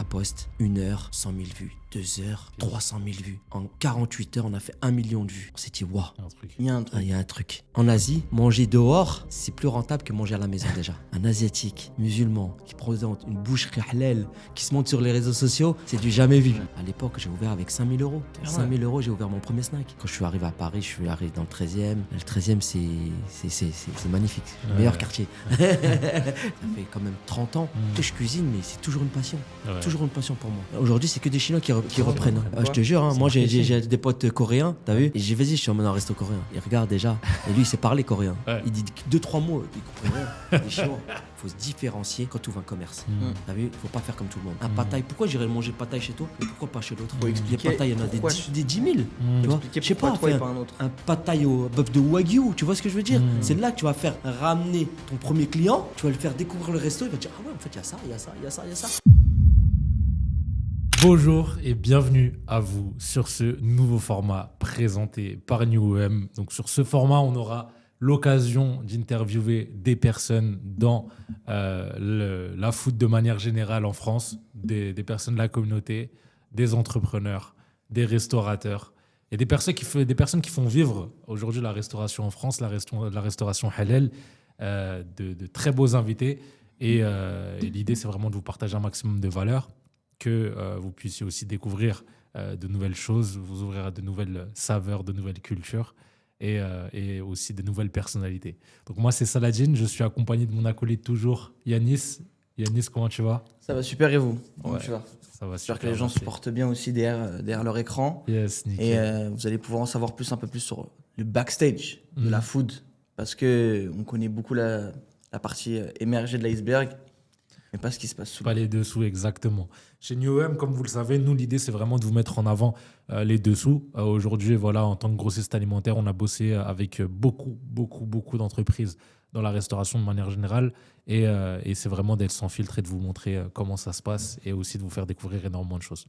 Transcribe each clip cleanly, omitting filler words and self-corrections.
la poste, 1 heure, 100 000 vues, 2 heures, 300 000 vues. En 48 heures, on a fait 1 million de vues. On s'est dit, waouh, Il y a un truc. il y a un truc. En Asie, manger dehors, c'est plus rentable que manger à la maison déjà. Un Asiatique, musulman, qui présente une boucherie halal, qui se monte sur les réseaux sociaux, c'est du jamais vu. À l'époque, j'ai ouvert avec 5 000 euros. 5 000 euros, j'ai ouvert mon premier snack. Quand je suis arrivé à Paris, je suis arrivé dans le 13e. Le 13e, c'est magnifique. Le meilleur quartier. Ça fait quand même 30 ans que je cuisine, mais c'est toujours une passion. Toujours une passion pour moi. Aujourd'hui, c'est que des Chinois qui reprennent. Je te jure, hein, moi j'ai des potes coréens, t'as vu? Et j'ai vas-y, je suis emmené dans un resto coréen. Il regarde déjà. Et lui, il sait parler coréen. Il dit 2-3 mots, il comprend rien. Les Chinois. Faut se différencier quand tu ouvres un commerce. T'as vu? Faut pas faire comme tout le monde. Un pad-thai, pourquoi j'irais manger pad-thai chez toi? Mais pourquoi pas chez l'autre? Faut expliquer Les pad-thai, il y en a des 10 000. Tu vois? Je sais pas, toi et pas un autre. un pad-thai au bœuf de Wagyu, tu vois ce que je veux dire? C'est là que tu vas faire ramener ton premier client, tu vas le faire découvrir le resto, il va te dire ah ouais, en fait, il y a ça, il y a ça, il y a ça, il y a ça. Bonjour et bienvenue à vous sur ce nouveau format présenté par NewOM. Donc sur ce format, on aura l'occasion d'interviewer des personnes dans la food de manière générale en France, des personnes de la communauté, des entrepreneurs, des restaurateurs et des personnes qui font vivre aujourd'hui la restauration en France, la restauration halal, de très beaux invités. Et l'idée, c'est vraiment de vous partager un maximum de valeurs, que vous puissiez aussi découvrir de nouvelles choses, vous ouvrir à de nouvelles saveurs, de nouvelles cultures et aussi de nouvelles personnalités. Donc moi, c'est Saladin, je suis accompagné de mon acolyte toujours, Yanis. Yanis, comment tu vas? Ça va super et vous? Comment Ouais, tu vas? ça va super. J'espère que les gens se portent bien aussi derrière leur écran. Yes, nickel. Et vous allez pouvoir en savoir un peu plus sur le backstage de la food. Parce qu'on connaît beaucoup la partie émergée de l'iceberg, mais pas ce qui se passe sous. Pas les dessous, exactement. Chez NewOM, comme vous le savez, nous, l'idée, c'est vraiment de vous mettre en avant les dessous. Aujourd'hui, voilà, en tant que grossiste alimentaire, on a bossé avec beaucoup d'entreprises dans la restauration de manière générale. Et c'est vraiment d'être sans filtre et de vous montrer comment ça se passe et aussi de vous faire découvrir énormément de choses.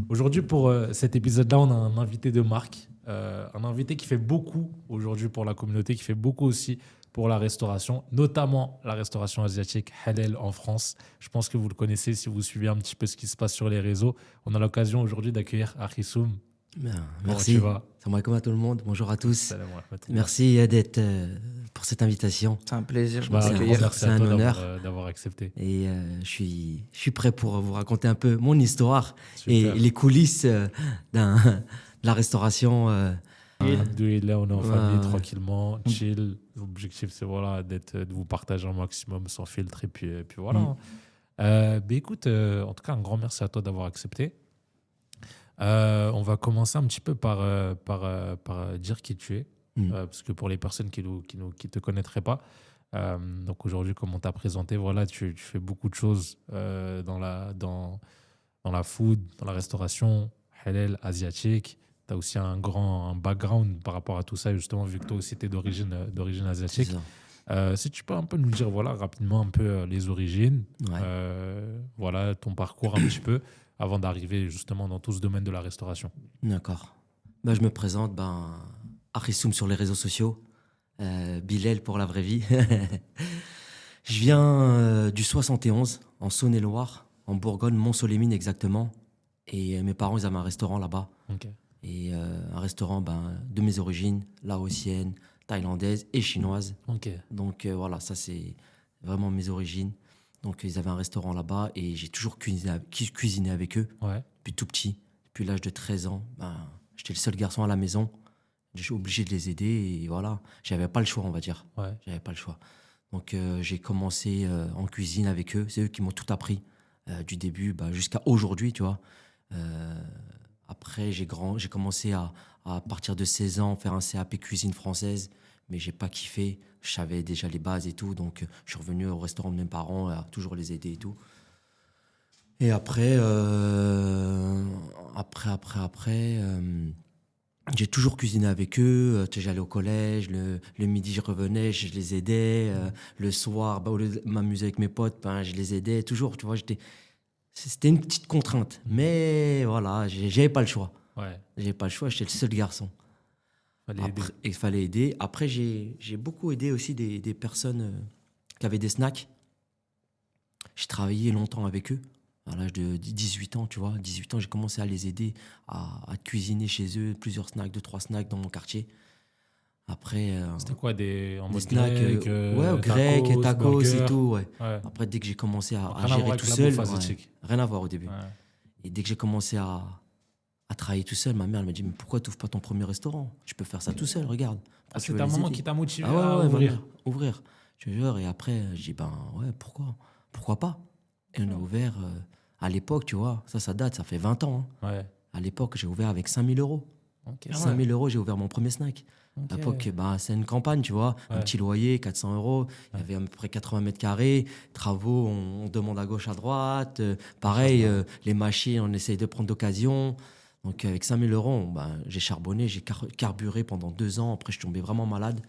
Aujourd'hui, pour cet épisode-là, on a un invité de marque, un invité qui fait beaucoup aujourd'hui pour la communauté, qui fait beaucoup aussi pour la restauration, notamment la restauration asiatique halal en France. Je pense que vous le connaissez si vous suivez un petit peu ce qui se passe sur les réseaux. On a l'occasion aujourd'hui d'accueillir Akhissoum. Merci. Salam alaikum à tout le monde. Bonjour à tous. Merci d'être pour cette invitation. C'est un plaisir. Merci à toi un honneur d'avoir accepté. Et je suis prêt pour vous raconter un peu mon histoire. Super. Et les coulisses de la restauration. Alhamdoulilah, on est en famille tranquillement, chill. L'objectif, c'est voilà, de vous partager un maximum sans filtre. Et puis voilà. Écoute, en tout cas, un grand merci à toi d'avoir accepté. On va commencer un petit peu par dire qui tu es. Parce que pour les personnes qui te connaîtraient pas, donc aujourd'hui, comme on t'a présenté, voilà, tu fais beaucoup de choses dans la food, dans la restauration halal asiatique. Tu as aussi un background par rapport à tout ça, justement, vu que toi aussi, tu es d'origine asiatique. Si tu peux un peu nous dire voilà, rapidement un peu les origines, voilà, ton parcours un petit peu, avant d'arriver justement dans tout ce domaine de la restauration. D'accord. Je me présente, Akhissoum sur les réseaux sociaux, Bilal pour la vraie vie. Je viens du 71, en Saône-et-Loire, en Bourgogne, Mont-Solémine exactement. Et mes parents, ils avaient un restaurant là-bas. Ok. Et un restaurant de mes origines, laotienne, thaïlandaise et chinoise. Ok. Donc voilà, ça c'est vraiment mes origines. Donc ils avaient un restaurant là-bas et j'ai toujours cuisiné avec eux. Ouais. Depuis tout petit, depuis l'âge de 13 ans. J'étais le seul garçon à la maison. J'étais obligé de les aider et voilà. J'avais pas le choix, on va dire. Ouais. J'avais pas le choix. Donc j'ai commencé en cuisine avec eux. C'est eux qui m'ont tout appris du début jusqu'à aujourd'hui, tu vois. Après, j'ai commencé à partir de 16 ans, faire un CAP cuisine française, mais j'ai pas kiffé. Je savais déjà les bases et tout, donc je suis revenu au restaurant de mes parents, à toujours les aider et tout. Et après, j'ai toujours cuisiné avec eux. J'allais au collège, le midi je revenais, je les aidais. Le soir, au lieu de m'amuser avec mes potes, je les aidais toujours. Tu vois, c'était une petite contrainte, mais voilà, j'avais pas le choix. Ouais. J'avais pas le choix, j'étais le seul garçon. Il fallait aider. Après, j'ai beaucoup aidé aussi des personnes qui avaient des snacks. J'ai travaillé longtemps avec eux, À l'âge de 18 ans, tu vois. 18 ans, j'ai commencé à les aider à cuisiner chez eux, plusieurs snacks, 2-3 snacks dans mon quartier. Après, C'était quoi, en des mode snacks, grec, ouais, grec et tacos et burger? tout, ouais. Ouais. Après, dès que j'ai commencé à Rien à voir gérer avec tout la seul, bouffe ouais, asiatique. rien à voir au début. Ouais. Et dès que j'ai commencé à travailler tout seul, ma mère elle m'a dit, mais pourquoi tu n'ouvres pas ton premier restaurant? Je peux faire ça tout seul, regarde. Pourquoi tu C'est veux ta les maman aider qui t'a motivé Ah ouais, à ouais, ma ouvrir. mère, ouvrir. Je te jure, et après, j'ai dit, ben ouais, pourquoi pas? Et on a ouvert, à l'époque, tu vois, ça date, ça fait 20 ans. Hein. Ouais. À l'époque, j'ai ouvert avec 5 000 euros. Ok. 5 000 euros, j'ai ouvert mon premier snack. Ok. À l'époque, bah, c'est une campagne, tu vois. Un Ouais. petit loyer, 400 euros. Il y avait à peu près 80 mètres carrés. Travaux, on demande à gauche, à droite. Pareil, les machines, on essaye de prendre d'occasion. Donc, avec 5 000 euros, bah, j'ai charbonné, j'ai carburé pendant 2 ans. Après, je suis tombé vraiment malade.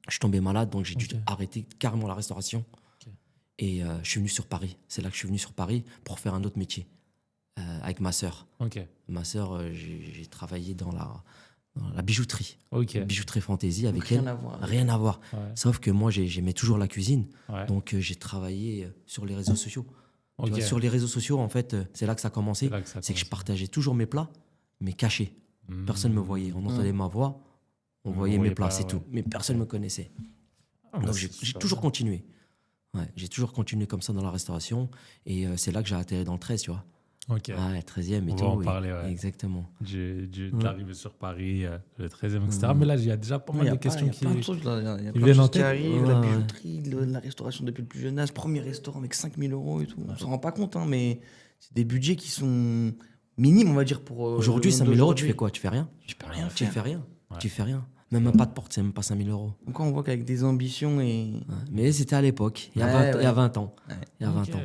Je suis tombé malade, donc j'ai dû arrêter carrément la restauration. Ok. Et je suis venu sur Paris. C'est là que je suis venu sur Paris pour faire un autre métier. Avec ma sœur. Ok. Ma sœur, j'ai travaillé dans la bijouterie. Ok. Bijouterie fantaisie avec Rien elle. à voir. Rien à voir. Ouais. Sauf que moi, j'aimais toujours la cuisine. Ouais. Donc, j'ai travaillé sur les réseaux sociaux. Tu Ok. vois, sur les réseaux sociaux, en fait, c'est là que ça a commencé. C'est là que ça a C'est que je commencé. partageais toujours mes plats, mais cachés. Personne ne me voyait. On entendait ma voix, on On voyait voyait mes plats, pas, c'est ouais. tout. Mais personne ne me connaissait. Ah, bah, Donc, c'est j'ai super toujours bien. continué. Ouais, j'ai toujours continué comme ça dans la restauration. Et c'est là que j'ai atterri dans le 13, tu vois. Ok. Ouais, 13e et On tout. va en et- parler, ouais. Exactement. De l'arrivée sur Paris, le 13e, etc. Mais là, il y a déjà pas Il mal y de a questions plein de qui. choses, là. Il y a qui plein de viennent en choses qui tête. arrivent. Ouais, La ouais. bijouterie, la restauration depuis le plus jeune âge. Premier restaurant avec 5 000 euros et tout. On s'en rend pas compte, hein, mais c'est des budgets qui sont minimes, on va dire, pour. Aujourd'hui, le 5 monde 000 euros, tu d'aujourd'hui. fais quoi? Tu fais rien? Tu peux rien Tu faire. fais rien. Ouais. Tu fais rien. Même un pas de porte, c'est même pas 5 000 euros. Donc, quand on voit qu'avec des ambitions et. Ouais. Mais c'était à l'époque, il y a Ouais, 20 il y a 20 ans. Ouais. Il y a 20 Ok. ans.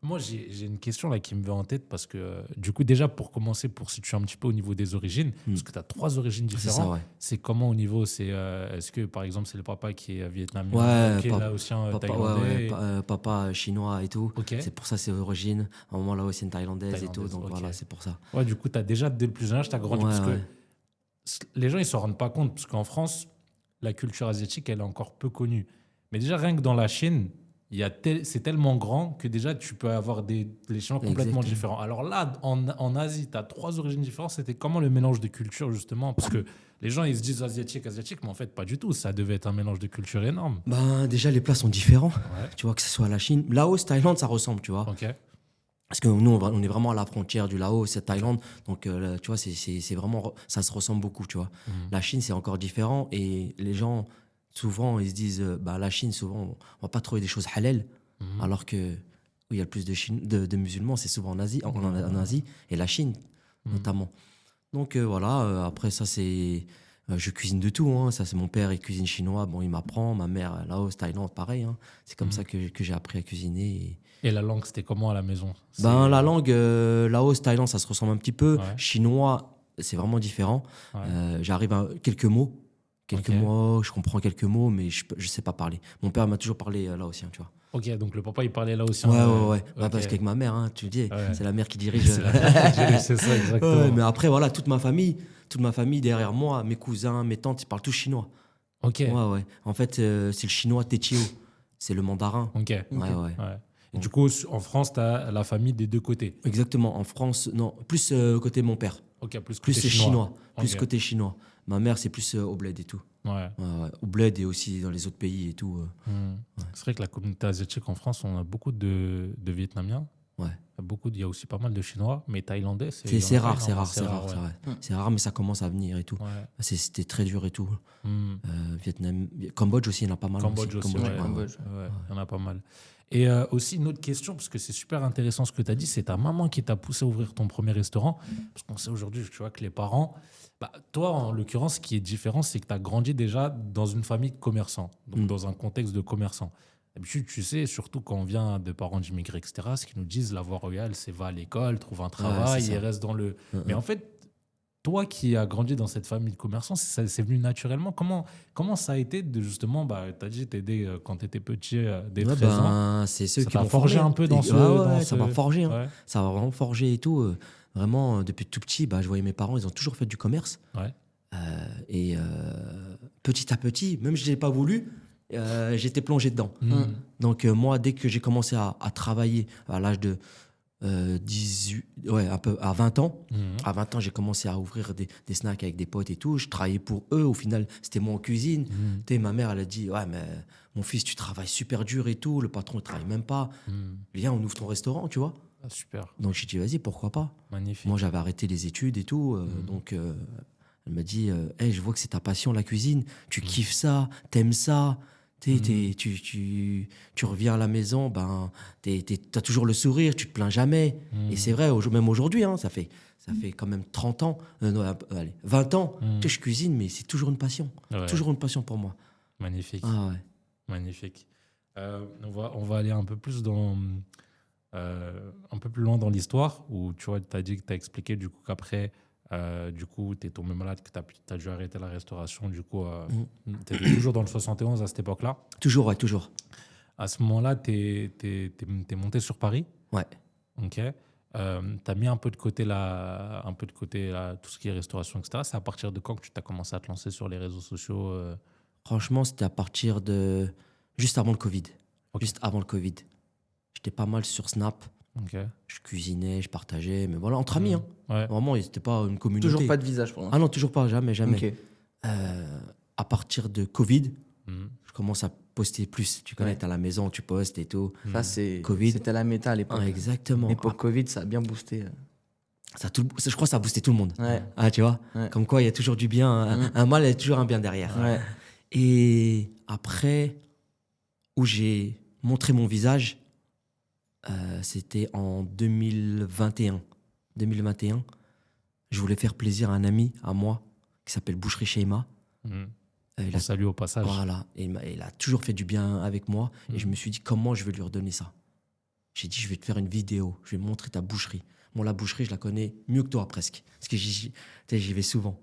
Moi, j'ai une question là qui me vient en tête parce que, du coup, déjà pour commencer, pour situer un petit peu au niveau des origines, parce que tu as 3 origines C'est ça, différentes. ouais. C'est comment au niveau est-ce que, par exemple, c'est le papa qui est vietnamien, Ouais, ok, laotien, Papa, thaïlandais ouais, papa chinois et tout. Ok. C'est pour ça, c'est origine. À un moment là aussi, une thaïlandaise et tout. Thaïlandaise, Donc ok. voilà, c'est pour ça. Ouais, du coup, tu as déjà, dès le plus jeune âge, tu as grandi. Ouais, Parce que ouais. les gens, ils ne se rendent pas compte. Parce qu'en France, la culture asiatique, elle est encore peu connue. Mais déjà, rien que dans la Chine, c'est tellement grand que déjà, tu peux avoir les Chinois complètement Exactement. différents. Alors là, en Asie, tu as 3 origines différentes. C'était comment le mélange de cultures, justement? Parce que les gens, ils se disent asiatique, mais en fait, pas du tout. Ça devait être un mélange de cultures énorme. Ben, déjà, les plats sont différents. Ouais. Tu vois, que ce soit la Chine. Laos, Thaïlande, ça ressemble, tu vois. Ok. Parce que nous, on est vraiment à la frontière du Laos, c'est Thaïlande. Donc, là, tu vois, c'est vraiment. Ça se ressemble beaucoup, tu vois. La Chine, c'est encore différent. Et les gens, souvent, ils se disent bah, la Chine, souvent, on va pas trouver des choses halal. Alors que où il y a le plus de musulmans, c'est souvent en Asie, en Asie et la Chine, notamment. Donc, voilà. Après, ça, c'est. Je cuisine de tout. Hein. Ça, c'est mon père, il cuisine chinois. Bon, il m'apprend. Ma mère, Laos, Thaïlande, pareil. Hein. C'est comme ça que j'ai appris à cuisiner. Et la langue, c'était comment à la maison? Ben, la langue, Laos, Thaïlande, ça se ressemble un petit peu. Ouais. Chinois, c'est vraiment différent. Ouais. J'arrive à quelques mots. Ok. Mots, je comprends quelques mots, mais je sais pas parler. Mon père m'a toujours parlé laotien, tu vois. Ok, donc le papa, il parlait là aussi. Ouais. Ouais, ok. parce qu'avec ma mère, hein, tu dis, Ouais. c'est la mère qui dirige. C'est la- c'est ça, exactement. Ouais, mais après, voilà, toute ma famille derrière moi, mes cousins, mes tantes, ils parlent tous chinois. Ok. Ouais. En fait, c'est le chinois Tétio. C'est le mandarin. Ok. Ouais. Ouais. Et du coup, en France, tu as la famille des deux côtés. Exactement. En France, non, plus côté mon père. Ok, Plus côté c'est chinois. Plus Ok. côté chinois. Ma mère, c'est plus au bled et tout. Ouais. Ouais. Au bled et aussi dans les autres pays et tout. C'est vrai que la communauté asiatique en France, on a beaucoup de Vietnamiens. Ouais. Il y a aussi pas mal de Chinois, mais Thaïlandais, il y en C'est a rare, pas c'est énormément, rare, c'est rare, ouais. c'est vrai. C'est rare, mais ça commence à venir et tout. Ouais. C'était très dur et tout. Hmm. Vietnam, Cambodge aussi, il y en a pas mal. Cambodge aussi, ouais. Cambodge. Ouais, il y en a pas mal. Et aussi, une autre question, parce que c'est super intéressant ce que tu as dit, c'est ta maman qui t'a poussé à ouvrir ton premier restaurant. Parce qu'on sait aujourd'hui, tu vois, que les parents... Bah, toi, en l'occurrence, ce qui est différent, c'est que tu as grandi déjà dans une famille de commerçants, donc dans un contexte de commerçants. D'habitude, tu sais, surtout quand on vient de parents d'immigrés, etc., ce qu'ils nous disent, la voie royale, c'est va à l'école, trouve un travail c'est ça. et reste dans le... Mais en fait, toi qui as grandi dans cette famille de commerçants, c'est venu naturellement. Comment ça a été de justement, tu as dit t'aider quand tu étais petit, dès 13 ans. C'est ceux Ça qui t'a m'ont forgé formé. un peu dans ce... Ouais, dans ça m'a forgé. Hein. Ouais. Ça m'a vraiment forgé et tout. Vraiment, depuis tout petit, je voyais mes parents, ils ont toujours fait du commerce. Ouais. Et petit à petit, même si je n'ai pas voulu, j'étais plongé dedans. Donc moi, dès que j'ai commencé à travailler à l'âge de ouais, un peu, à 20 ans. Mhm. À 20 ans, j'ai commencé à ouvrir des snacks avec des potes et tout. Je travaillais pour eux. Au final, c'était moi en cuisine. Mhm. Tu sais, ma mère, elle a dit, ouais, mais mon fils, tu travailles super dur et tout. Le patron, il travaille même pas. Mhm. Viens, on ouvre ton restaurant, tu vois. Ah, super, Donc, j'ai dit, vas-y, pourquoi pas. magnifique. Moi, j'avais arrêté les études et tout. Donc, elle m'a dit, hey, je vois que c'est ta passion, la cuisine. Tu kiffes ça, t'aimes ça. Tu reviens à la maison, ben, t'as toujours le sourire, tu te plains jamais. Et c'est vrai, même aujourd'hui, hein, ça fait quand même 30 ans, non, allez, 20 ans. Tu sais, je cuisine, mais c'est toujours une passion. Ouais. Toujours une passion pour moi. Magnifique. Ah ouais. Magnifique. On va aller un peu plus un peu plus loin dans l'histoire où tu vois, tu as dit que tu as expliqué du coup qu'après, du coup, tu es tombé malade, que tu as dû arrêter la restauration. Du coup, tu étais toujours dans le 71 à cette époque-là. Toujours, ouais, toujours. À ce moment-là, tu es monté sur Paris. Ouais. Ok. Tu as mis un peu de côté, tout ce qui est restauration, etc. C'est à partir de quand que tu as commencé à te lancer sur les réseaux sociaux Franchement, c'était à partir de. Juste avant le Covid. Ok. Juste avant le Covid. J'étais pas mal sur Snap. Ok. Je cuisinais, je partageais, mais voilà, entre amis. Hein. Ouais. Vraiment, c'était pas une communauté. Toujours pas de visage pour Ah l'instant. non, toujours pas, jamais, jamais. Ok. À partir de Covid, Mhm. je commence à poster plus. Tu connais, Ouais. t'es à la maison, tu postes et tout. Ça, c'est. Covid. C'était la méta à l'époque. Ah, exactement. L'époque Covid, ça a bien boosté. Je crois que ça a boosté tout le monde. Ouais. Ah, tu vois. Ouais. Comme quoi, il y a toujours du bien. Un mal, il y a toujours un bien derrière. Ouais. Et après, où j'ai montré mon visage, c'était en 2021. 2021, je voulais faire plaisir à un ami à moi qui s'appelle Boucherie Sheima. Mhm. Il On a, salue au passage. voilà, et il a toujours fait du bien avec moi. Et Mhm. je me suis dit, comment je vais lui redonner ça? J'ai dit, je vais te faire une vidéo, je vais montrer ta boucherie. Bon, la boucherie, je la connais mieux que toi presque, parce que tu sais, j'y vais souvent.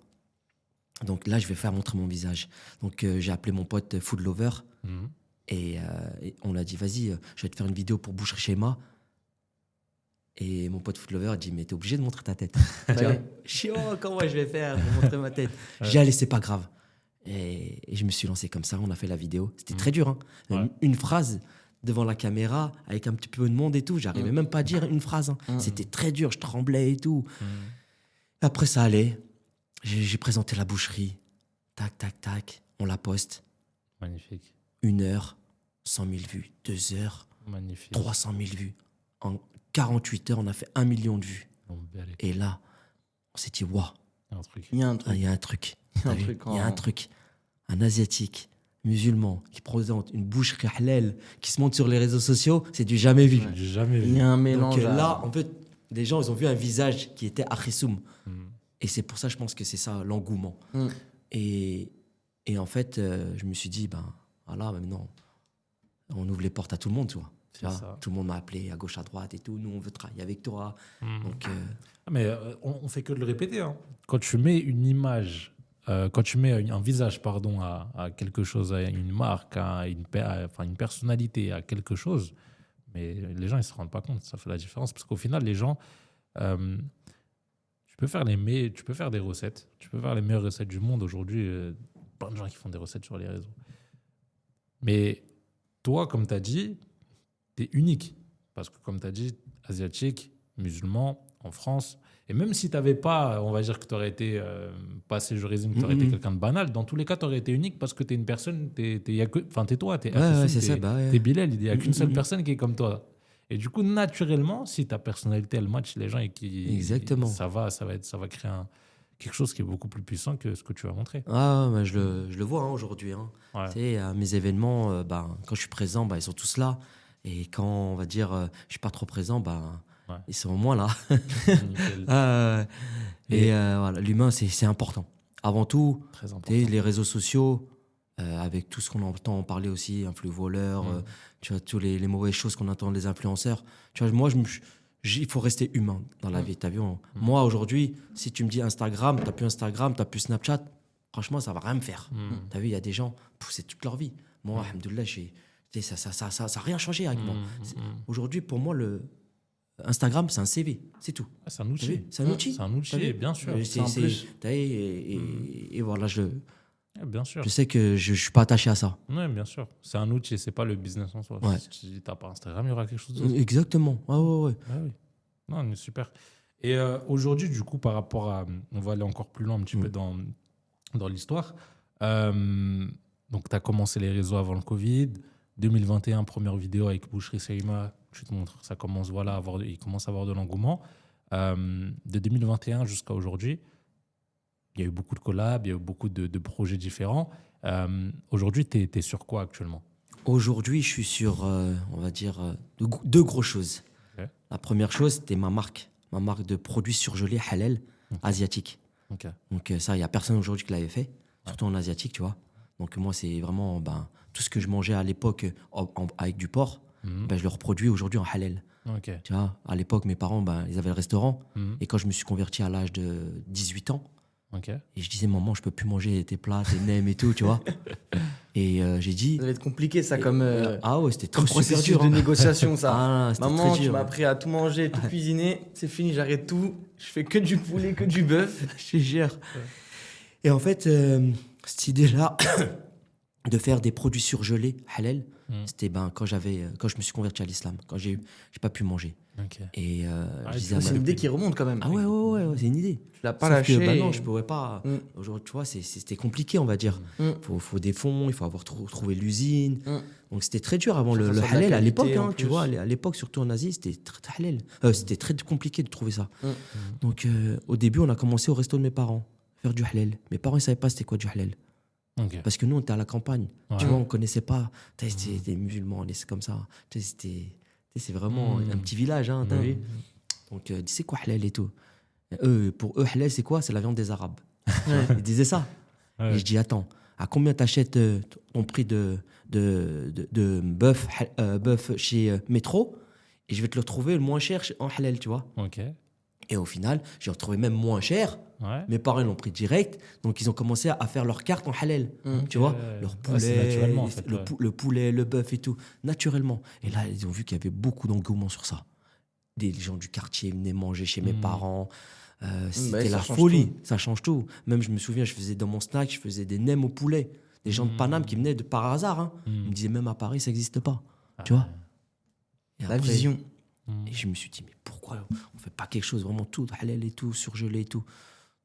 Donc là, je vais faire montrer mon visage. Donc j'ai appelé mon pote Food Lover. Mhm. Et on a dit, vas-y, je vais te faire une vidéo pour Boucherie Schéma. Et mon pote Food Lover a dit, mais t'es obligé de montrer ta tête. Tu vois, Ouais. je dis, oh, comment je vais faire pour montrer ma tête? J'ai dit, allez, c'est pas grave. Et je me suis lancé comme ça, on a fait la vidéo. C'était très dur, hein. Ouais. Une phrase devant la caméra, avec un petit peu de monde et tout. J'arrivais même pas à dire une phrase. Hein. C'était très dur, je tremblais et tout. Mhm. Après, ça allait. J'ai présenté la boucherie. Tac, tac, tac. On la poste. Magnifique. 1 heure, 100 000 vues. 2 heures, Magnifique. 300 000 vues. En 48 heures, on a fait 1 million de vues. Bon, bien allé. Et là, on s'est dit, waouh, Un truc. Il y a un il truc. y a un truc. Il y a T'as un vu truc Il y a un en- truc. Un Asiatique, musulman, qui présente une boucherie halal, qui se monte sur les réseaux sociaux, c'est du jamais vu. J'ai jamais Il vu. y a un mélange. Donc à- là, en fait, les gens, ils ont vu un visage qui était akhissoum. Mhm. Et c'est pour ça, je pense que c'est ça, l'engouement. Mm. Et en fait, je me suis dit, ben voilà, maintenant, on ouvre les portes à tout le monde, tu vois. Tu C'est vois, ça. tout le monde m'a appelé à gauche, à droite et tout. Nous, on veut travailler avec toi. Mhm. Donc, Ah, mais on fait que de le répéter. Hein. Quand tu mets une image, quand tu mets un visage pardon, à quelque chose, à une marque, à une personnalité, à quelque chose, mais les gens ils se rendent pas compte, ça fait la différence. Parce qu'au final, les gens, tu peux faire des recettes, tu peux faire les meilleures recettes du monde aujourd'hui. Plein de gens qui font des recettes sur les réseaux. Mais toi, comme tu as dit, tu es unique. Parce que comme tu as dit, asiatique, musulman, en France. Et même si tu n'avais pas, on va dire que tu aurais été, pas séjorisme, que tu aurais été quelqu'un de banal, dans tous les cas, tu aurais été unique parce que tu es une personne, t'es toi, tu es ouais, c'est ça. Bah, ouais. t'es Bilal, il n'y a qu'une seule personne qui est comme toi. Et du coup, naturellement, si ta personnalité, elle match les gens et Exactement. ça va créer quelque chose qui est beaucoup plus puissant que ce que tu vas montrer. Ah, bah, je le vois hein, aujourd'hui. Hein. Ouais. Tu sais, à mes événements, ben, quand je suis présent, ben, ils sont tous là. Et quand, on va dire, je suis pas trop présent, ben, Ouais. ils sont au moins là. Nickel. Et voilà, l'humain, c'est important. Avant tout, Très important. tu sais, les réseaux sociaux, avec tout ce qu'on entend en parler aussi, influx voleurs, tu vois, tous les mauvaises choses qu'on entend des influenceurs. Tu vois, moi, il faut rester humain dans la vie. T'as vu, moi, aujourd'hui, si tu me dis Instagram, t'as plus Instagram, t'as plus Snapchat, franchement, ça va rien me faire. T'as vu, il y a des gens, c'est toute leur vie. Moi, alhamdoulilah, ça a rien changé avec moi. Aujourd'hui, pour moi, Instagram, c'est un CV, c'est tout. Ah, c'est un T'as outil. vu C'est un outil. C'est un outil, T'as vu bien sûr. Et c'est un plus. t'as vu, et voilà, Bien sûr. je sais que je suis pas attaché à ça. Oui, bien sûr. C'est un outil, c'est pas le business en soi. Ouais. Si tu n'as pas Instagram, il y aura quelque chose d'autre. Exactement. Ah ouais, ouais. Ah oui. Non, mais super. Et aujourd'hui, du coup, par rapport à. On va aller encore plus loin un petit peu dans l'histoire. Donc, tu as commencé les réseaux avant le Covid. 2021, première vidéo avec Boucherie Seima. Tu te montres, ça commence, voilà, il commence à avoir de l'engouement. De 2021 jusqu'à aujourd'hui, il y a eu beaucoup de collabs, il y a eu beaucoup de projets différents. Aujourd'hui, tu es sur quoi actuellement? Aujourd'hui, je suis sur, on va dire, deux grosses choses. Ok. La première chose, c'était ma marque de produits surgelés halal asiatiques. Ok. Donc ça, il n'y a personne aujourd'hui qui l'avait fait, surtout en asiatique, tu vois. Donc moi, c'est vraiment tout ce que je mangeais à l'époque avec du porc, je le reproduis aujourd'hui en halal. Ok. Tu vois, à l'époque, mes parents, ils avaient le restaurant. Mhm. Et quand je me suis converti à l'âge de 18 ans, Ok. et je disais, maman, je peux plus manger tes plats, tes nems et tout, tu vois. Et j'ai dit... Ça devait être compliqué, ça, comme ah ouais, c'était comme trop super processus dur. de hein. négociation, ça. Ah, c'était Maman, très tu dur. m'as appris à tout manger, tout cuisiner. C'est fini, j'arrête tout. Je fais que du poulet, que du bœuf. Je te jure. Et en fait, cette idée-là de faire des produits surgelés halal, c'était quand je me suis converti à l'islam, quand j'ai pas pu manger. Ok. Et je disais à C'est ma- une idée qui remonte quand même. ah ouais, c'est une idée. Tu l'as pas Sauf lâché. que, non, je pourrais pas. Aujourd'hui, tu vois, c'était compliqué, on va dire. Faut des fonds, il faut avoir trouvé l'usine. Donc c'était très dur avant Faut le que ça soit de la halal à qualité, l'époque. en Hein, tu plus. vois, à l'époque, surtout en Asie, c'était très halal. C'était très compliqué de trouver ça. Donc au début, on a commencé au resto de mes parents, faire du halal. Mes parents, ils savaient pas c'était quoi du halal. Ok. Parce que nous, on était à la campagne. Ouais. Tu vois, on connaissait pas. C'était des musulmans, c'est comme ça. C'est vraiment un petit village, hein, t'as vu. Donc, c'est quoi halal et tout. Pour eux, halal, c'est quoi? C'est la viande des Arabes. Ils disaient ça. Ouais. Et je dis, attends, à combien t'achètes ton prix de bœuf chez Métro? Et je vais te le retrouver le moins cher en halal, tu vois. Ok. Et au final, j'ai retrouvé même moins cher. Ouais. Mes parents l'ont pris direct, donc ils ont commencé à faire leur carte en halal. Tu vois, leur Ouais, poulet, c'est naturellement, en fait, le poulet, le bœuf et tout, naturellement. Et là, ils ont vu qu'il y avait beaucoup d'engouement sur ça. Des gens du quartier venaient manger chez mes parents. C'était ça la change folie, tout. ça change tout. Même, je me souviens, je faisais dans mon snack, je faisais des nems au poulet. Des gens de Paname qui venaient par hasard. Hein. Ils me disaient, même à Paris, ça n'existe pas. Tu vois. Et La après, vision. et je me suis dit, mais pourquoi on fait pas quelque chose vraiment tout halal et tout, surgelé et tout.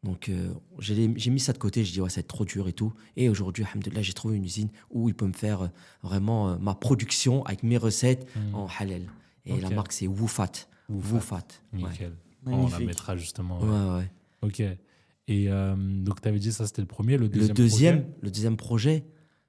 Donc j'ai mis ça de côté, je dis ouais, ça va être trop dur et tout. Et aujourd'hui, alhamdoulilah, j'ai trouvé une usine où il peut me faire vraiment ma production avec mes recettes en halal. Et Ok. la marque, c'est Woufat. Woufat. Ouais. Nickel. On la Magnifique. mettra justement. Ouais. Ok. Et donc, tu avais dit ça, c'était le premier. Le deuxième. Le deuxième projet,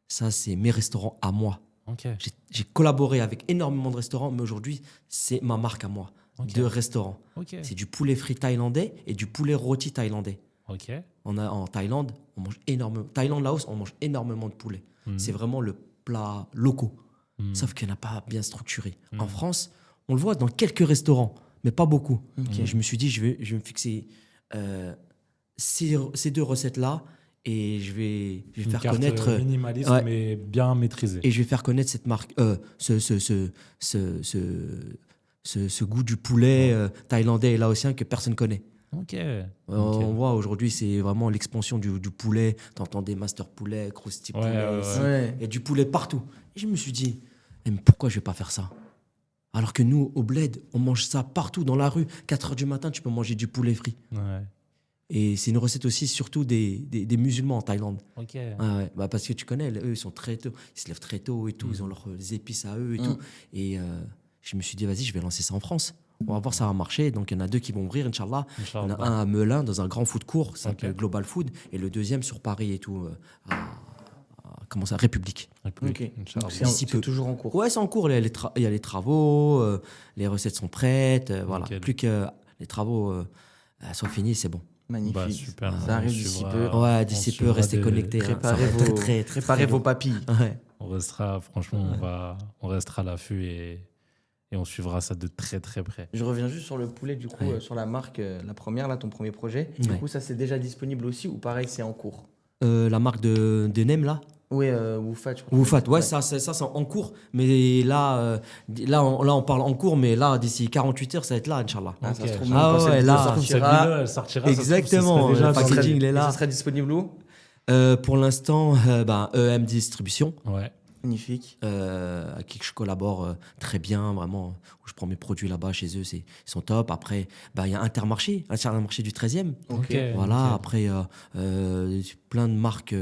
ça, c'est mes restaurants à moi. Ok. J'ai collaboré avec énormément de restaurants, mais aujourd'hui, c'est ma marque à moi. Ok. De restaurants. Ok. C'est du poulet frit thaïlandais et du poulet rôti thaïlandais. Ok. En Thaïlande, on mange énormément. Thaïlande, Laos, on mange énormément de poulet. C'est vraiment le plat locaux. Sauf qu'il n'y en a pas bien structuré. En France, on le voit dans quelques restaurants, mais pas beaucoup. Et je me suis dit, je vais me fixer ces deux recettes-là et je vais Une faire carte connaître. minimaliste, ouais. mais bien maîtrisée. Et je vais faire connaître cette marque, ce goût du poulet thaïlandais et laotien que personne connaît. Ok. On voit aujourd'hui, c'est vraiment l'expansion du poulet. T'entends des master poulet, crousty poulet, ouais, ici. ouais. Et du poulet partout. Et je me suis dit, mais pourquoi je vais pas faire ça? Alors que nous, au bled, on mange ça partout dans la rue. 4 h du matin, tu peux manger du poulet frit. Ouais. Et c'est une recette aussi, surtout des musulmans en Thaïlande. Ok. Ouais. Parce que tu connais, eux, ils sont très tôt. Ils se lèvent très tôt et tout. Ils ont leurs épices à eux et tout. Et je me suis dit, vas-y, je vais lancer ça en France. On va voir, ça va marcher. Donc, il y en a 2 qui vont ouvrir, Inch'Allah. Il y en a un à Melun, dans un grand food court, ça s'appelle Global Food. Et le deuxième sur Paris et tout, comment ça, République. République. Ok. Inch'Allah. Donc, D'ici c'est peu. toujours en cours. Ouais, c'est en cours. Il y a les travaux, les recettes sont prêtes. Voilà. Nickel. Plus que les travaux soient finis, c'est bon. Magnifique. Bah, super. Ça arrive On d'ici suivra- peu. Ouais, d'ici on peu, suivra restez des- connectés. hein. Ça va Préparez, être vos, très préparez bon. vos papilles. Ouais. On restera, franchement, on restera à l'affût et on suivra ça de très très près. Je reviens juste sur le poulet, du coup, sur la marque, la première, là, ton premier projet. Du Ouais. coup, ça, c'est déjà disponible aussi ou pareil, c'est en cours? La marque de Nem, là Oui, Woufat, je crois. Woufat, ouais, ça c'est en cours. Mais là, on parle en cours, mais là, d'ici 48 heures, ça va être là, Inch'Allah. Ah, ça Ok. se trouve, Ah quand ouais, cette là, vidéo Ça se trouve, cette sortira, vidéo, elle sortira, ça se trouve, ce Exactement, serait déjà le ça serait- packaging, il est là. Ça sera disponible où? Pour l'instant, EM Distribution, Ouais. Magnifique. avec qui je collabore très bien, vraiment, où Je prends mes produits là-bas chez eux, ils sont top. Après, bah, il y a Intermarché du 13e. Ok. Voilà, Ok. après, plein de marques,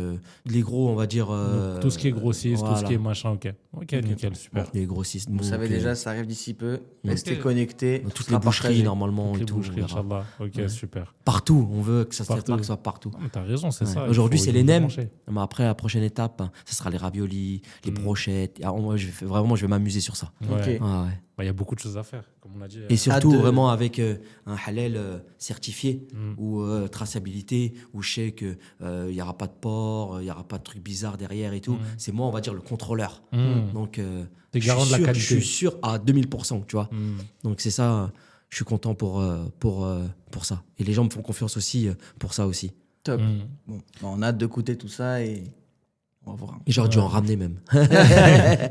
les gros, on va dire. Donc, tout ce qui est grossiste, tout ce qui est machin, ok. Ok, nickel, super. Les grossistes. Vous savez déjà, ça arrive d'ici peu. Restez Ok. connectés. Dans toutes ce sera les boucheries, partagé. normalement, Toutes et les tout. boucheries, on verra. Inch'Allah. Ok, Ouais. super. Partout, on veut que cette Partout. marque soit partout. Non, mais t'as raison, c'est Ouais. ça. il Aujourd'hui, faut- c'est il les faut nems. brancher. Mais après, la prochaine étape, ce sera les raviolis, les Mm. brochettes. Alors, moi, vraiment, je vais m'amuser sur ça. Ouais. Ok. Ah ouais. Bah, il y a beaucoup de choses à faire, comme on a dit. Et surtout, Hâte de- vraiment, avec un halal certifié Mm. ou traçabilité, où je sais qu'il n'y aura pas de porc, il n'y aura pas de trucs bizarres derrière et tout. Mm. C'est moi, on va dire, le contrôleur. Mm. Donc, T'es je garant suis de la sûr- qualité. Je suis sûr à 2000%, tu vois. Mm. Donc, c'est ça, je suis content pour ça. Et les gens me font confiance aussi pour ça aussi. Top. Mm. Bon, bah, on a hâte de goûter tout ça et on va voir. Et j'aurais dû en ramener même.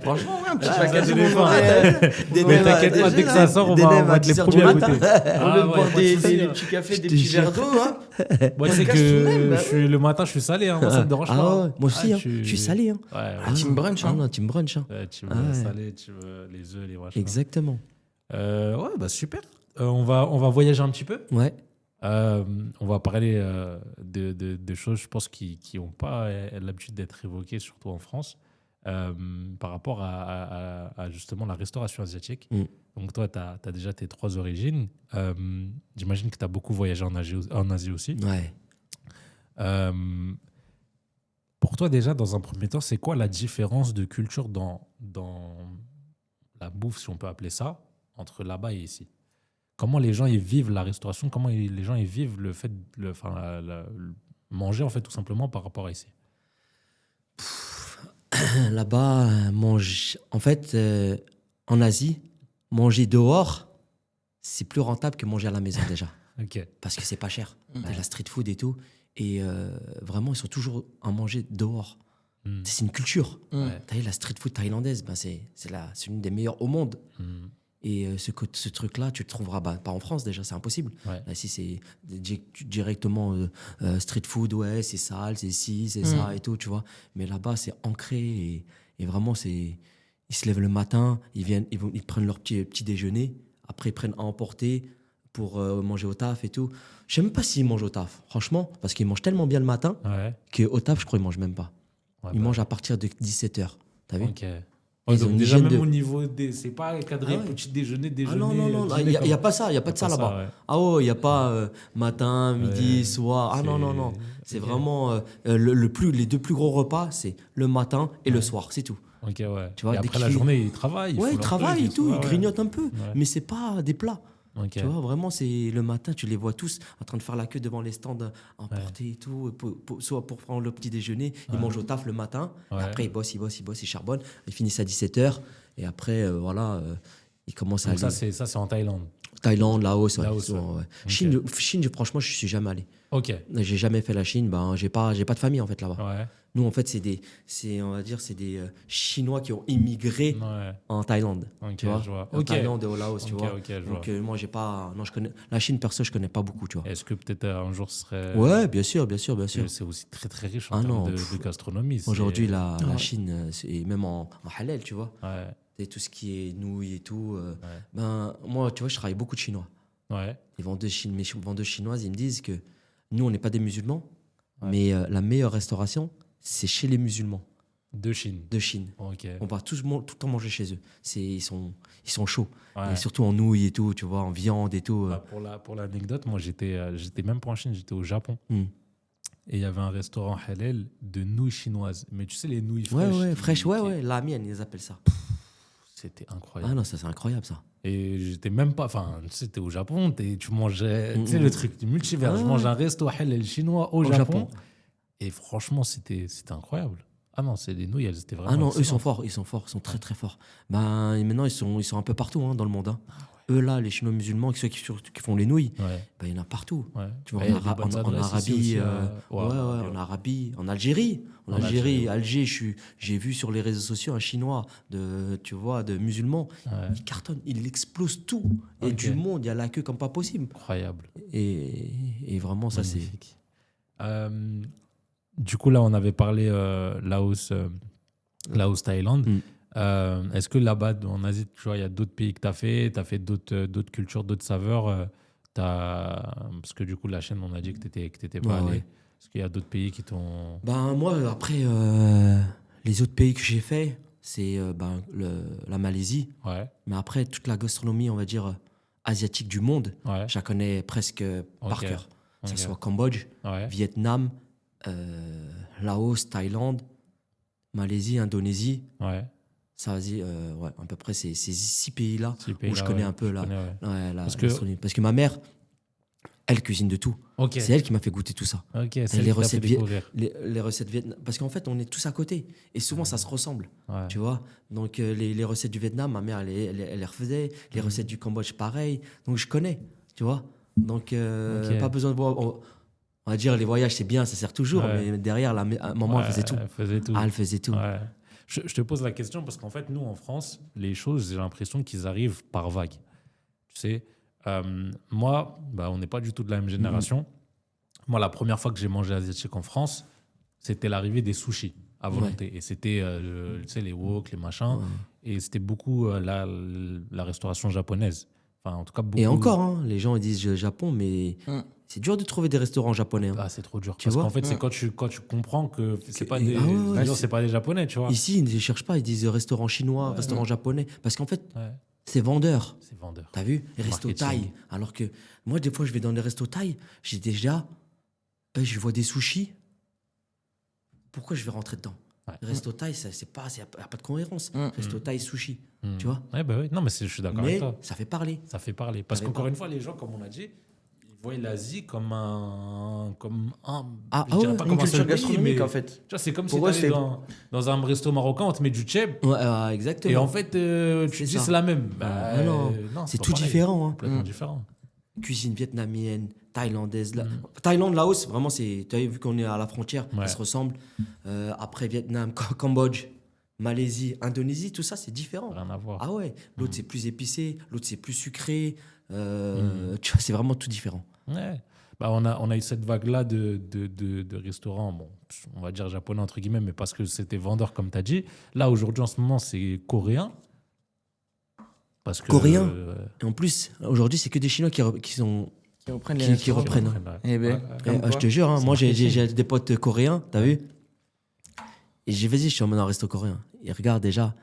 Franchement, ouais, un petit Ah, paquet ça de dépend. des Mais nems t'inquiète à- pas, dès que là, ça sort, on des va nems à être les 10 heures premiers à du matin. goûter. Au lieu Ah de ouais, boire pas de souci, des hein. petits cafés, Je des te petits jure. verres d'eau, hein. Moi, c'est Podcast tout de même, que bah je suis, le matin, je suis salé. Hein. Moi, ça me dérange Ah pas. ouais, moi aussi, Ah, hein. Je suis salé. Hein. Ouais, ouais. Ah, team brunch, Ah hein. non, team brunch. Hein. Ouais, tu veux Ah ouais. salé, tu veux les œufs, les machins. Exactement. Ouais, bah super. On va voyager un petit peu. Ouais. On va parler de choses, je pense, qui n'ont pas l'habitude d'être évoquées, surtout en France, par rapport à justement la restauration asiatique. Mm. Donc toi, tu as déjà tes 3 origines. J'imagine que tu as beaucoup voyagé en Asie aussi. Ouais. Euh, pour toi, déjà, dans un premier temps, c'est quoi la différence de culture dans la bouffe, si on peut appeler ça, entre là-bas et ici? Comment les gens ils vivent la restauration? Comment les gens ils vivent le fait de manger, en fait, tout simplement par rapport à ici? Là-bas, en fait, en Asie, manger dehors, c'est plus rentable que manger à la maison déjà. Ok. Parce que c'est pas cher. T'as la street food et tout. Et vraiment, ils sont toujours à manger dehors. Mm. C'est une culture. Ouais. T'as vu, la street food thaïlandaise, ben c'est une des meilleures au monde. Mm. Et ce truc-là, tu le trouveras pas en France déjà, c'est impossible. Ouais. Là, ici, c'est directement street food, ouais, c'est sale, c'est ci, c'est ça et tout, tu vois. Mais là-bas, c'est ancré et vraiment, ils se lèvent le matin, ils prennent leur petit déjeuner, après ils prennent à emporter pour manger au taf et tout. Je sais même pas s'ils mangent au taf, franchement, parce qu'ils mangent tellement bien le matin Ouais. qu'au taf, je crois qu'ils mangent même pas. Ouais, Ils bah, mangent à partir de 17h. T'as vu? ok. Ils Ouais, ont donc une déjà, hygiène même de- au niveau des... C'est pas cadré Ah ouais. petit déjeuner, déjeuner... Ah non, il dîner, n'y a, comme- pas ça, il n'y a pas de ça là-bas. ouais. Ah ouais, il n'y a pas matin, midi, Ouais, soir. Ah non, c'est- non, non. C'est ok. vraiment les 2 plus gros repas, c'est le matin et le soir, c'est tout. Ok, ouais. Tu vois, et dès après qu'ils la journée, ils travaillent. Ouais, font ils leur travaillent truc, et tout, ouais, ils grignotent un peu. Ouais. Mais c'est pas des plats. Ok. Tu vois, vraiment, c'est le matin, tu les vois tous en train de faire la queue devant les stands emportés et tout, soit pour prendre le petit déjeuner. Ils mangent au taf le matin, et Ouais. après ils bossent, ils charbonnent, ils finissent à 17h, et après, voilà, ils commencent à Donc aller. ça, c'est en Thaïlande. Thaïlande, Laos, ouais. Laos, souvent, ouais. ouais. Ok. Chine, franchement, je suis jamais allé. Ok. J'ai jamais fait la Chine, ben, j'ai pas de famille en fait là-bas. Ouais. Nous, en fait, c'est des Chinois qui ont immigré Ouais. en Thaïlande. Ok, Tu vois, je vois. en Ok. Thaïlande et au Laos, tu Ok, vois. ok, je vois. Donc, moi, j'ai pas. Non, je connais. La Chine, perso, je connais pas beaucoup, tu vois. Est-ce que peut-être un jour ce serait. Ouais, bien sûr, bien sûr, bien sûr. C'est aussi très très riche en Ah termes non, de gastronomie. c'est- Aujourd'hui, la Ouais. Chine, c'est même en halal, tu vois. Ouais. Et tout ce qui est nouilles et tout. Ouais. Ben, moi, tu vois, je travaille beaucoup de Chinois. Ouais. Les vendeuses, mes vendeuses chinoises, ils me disent que nous, on n'est pas des musulmans, Ouais. mais la meilleure restauration, c'est chez les musulmans De Chine. de Chine. Ok. On va tout le temps manger chez eux. Ils sont chauds. Ouais. Et surtout en nouilles et tout, tu vois, en viande et tout. Bah, pour l'anecdote, moi j'étais même pas en Chine, j'étais au Japon. Hmm. Et il y avait un restaurant halal de nouilles chinoises. Mais tu sais, les nouilles Ouais, fraîches. ouais, qui- fraîche, ouais, qui- ouais, la mienne, ils appellent ça. C'était Ah incroyable. non, ça, c'est incroyable, ça. Et j'étais même pas. Enfin, tu sais, t'es au Japon, tu mangeais. Tu sais, Mhm. le truc du multivers. Ah je ouais. mange un resto halal chinois au Au Japon. Japon. Et franchement, c'était incroyable. Ah non, c'est les nouilles, elles étaient vraiment. Ah non, eux, ils sont excellentes. forts, ils sont très, très forts. Ben, et maintenant, ils sont un peu partout hein, dans le monde. Hein. Eux, là, les Chinois musulmans, ceux qui font les nouilles, Ouais. ben, il y en a partout. Ouais. Tu vois, Et il y a en, des bonnes en adresses ici Arabie, aussi, ouais, en Arabie, en Algérie. En En Algérie, Algérie, j'ai vu sur les réseaux sociaux un Chinois tu vois, de musulmans. Ouais. Il cartonne, il explose tout. Et Ok. du monde, il y a la queue comme pas possible. Incroyable. Et vraiment, ça, c'est. Magnifique. Du coup, là, on avait parlé Laos, Thaïlande. Mm. Est-ce que là-bas, en Asie, tu vois, il y a d'autres pays que tu as fait d'autres cultures, d'autres saveurs parce que du coup, la Chine, on a dit que tu n'étais pas allé. Ouais. Est-ce qu'il y a d'autres pays qui t'ont. Ben, moi, après, les autres pays que j'ai fait, c'est la Malaisie. Ouais, Mais après, toute la gastronomie, on va dire, asiatique du monde, ouais, je la connais presque par Ok. cœur. Que Ok. ce soit Cambodge, ouais, Vietnam, Laos, Thaïlande, Malaisie, Indonésie. ouais. Ça, vas-y, ouais, à peu près ces 6 pays-là Ces où je pays-là, connais ouais, un peu tu la, connais, ouais. ouais, Parce que- gastronomie. Parce que ma mère, elle cuisine de tout. Ok, C'est elle qui m'a fait goûter tout ça. ok, c'est les elle qui t'a fait recettes découvrir. Les recettes vietnamiennes. Parce qu'en fait, on est tous à côté. Et souvent, ça se ressemble. Ouais. Tu vois. Donc, les recettes du Vietnam, ma mère, elle les refaisait. Les recettes du Cambodge, pareil. Donc, je connais. Tu vois. Donc, Ok. pas besoin de voir. On va dire, les voyages, c'est bien, ça sert toujours. Ouais. Mais derrière, maman, elle faisait tout. Elle faisait tout. Ah, elle faisait tout. Ouais. Je te pose la question parce qu'en fait, nous, en France, les choses, j'ai l'impression qu'ils arrivent par vagues. Tu sais, moi, on n'est pas du tout de la même génération. Moi, la première fois que j'ai mangé asiatique en France, c'était l'arrivée des sushis à volonté. Et c'était, tu sais, les wok, les machins. Ouais. Et c'était beaucoup la restauration japonaise. Enfin, en tout cas, beaucoup. Et encore, hein, les gens ils disent Japon, mais c'est dur de trouver des restaurants japonais. Hein. Ah, c'est trop dur. Tu Parce vois qu'en fait, c'est quand tu comprends que c'est pas Et- des, ah ouais, ouais, je veux dire, c'est- c'est pas des japonais, tu vois. Ici, ils ne cherchent pas, ils disent restaurant chinois, restaurant japonais. Parce qu'en fait, Ouais, c'est vendeur. c'est vendeur. T'as vu? Les restos Marketing. thaï. Alors que moi, des fois, je vais dans les restos thaï, j'ai déjà. Je vois des sushis. Pourquoi je vais rentrer dedans? Ouais. Les restos thaï, ça, c'est pas, y a pas de cohérence. Resto thaï, sushi. Hmm. Tu vois? Ouais, bah oui. Non, mais je suis d'accord avec Mais toi. ça fait parler. Ça fait parler. Parce Ça fait qu'encore parler. une fois, les gens, comme on a dit, ils voient l'Asie comme un. Ah, je dirais ouais, pas Une comme un culture seul pays, gastronomique, mais en fait. tu vois, c'est comme Pour si eux, tu c'est- dans un resto marocain, on te met du tchèb. Ouais, exactement. Et en fait, tu C'est dis ça. c'est la même. non, c'est pas tout pareil. différent. Hein. Complètement différent. Cuisine vietnamienne, thaïlandaise. Thaïlande, Laos, vraiment, tu as vu qu'on est à la frontière, Ouais. ça se ressemble. Après, Vietnam, Cambodge, Malaisie, Indonésie, tout ça, c'est différent. Rien à voir. Ah ouais, l'autre c'est plus épicé, l'autre c'est plus sucré. Tu vois, c'est vraiment tout différent. Ouais. On a eu cette vague-là de restaurants, bon, on va dire japonais entre guillemets, mais parce que c'était vendeur, comme tu as dit. Là, aujourd'hui, en ce moment, c'est coréen. Parce que, Coréen Et en plus, aujourd'hui, c'est que des Chinois qui sont. Qui reprennent les Qui restaurants. reprennent. ouais. Eh ben, comme Je quoi. te jure, hein, C'est moi j'ai marketing. des potes coréens, t'as vu? Et j'ai vas-y, je suis emmené dans un resto coréen. Il regarde déjà.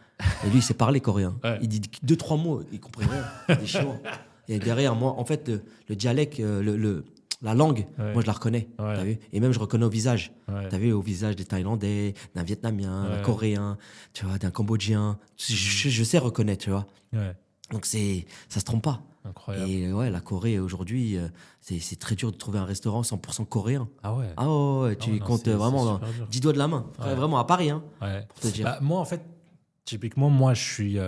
Et lui, il sait parler coréen. Ouais. Il dit 2-3 mots, il comprend rien. Des Chinois. Et derrière, moi, en fait, le dialecte, la langue, Ouais. moi je la reconnais. Ouais. T'as vu? Et même je reconnais au visage. Ouais. T'as vu au visage des Thaïlandais, d'un Vietnamien, d'un Ouais. Coréen, tu vois, d'un Cambodgien. Je sais reconnaître, tu vois. Ouais. Donc ça se trompe pas. Incroyable. Et ouais, la Corée aujourd'hui, c'est très dur de trouver un restaurant 100% coréen. Ah ouais. Ah ouais, Ah tu ouais, non, comptes c'est vraiment super dur. 10 doigts de la main. Ouais. Vraiment à Paris, hein, Ouais. pour te dire. Bah, moi, en fait, typiquement, moi, je suis.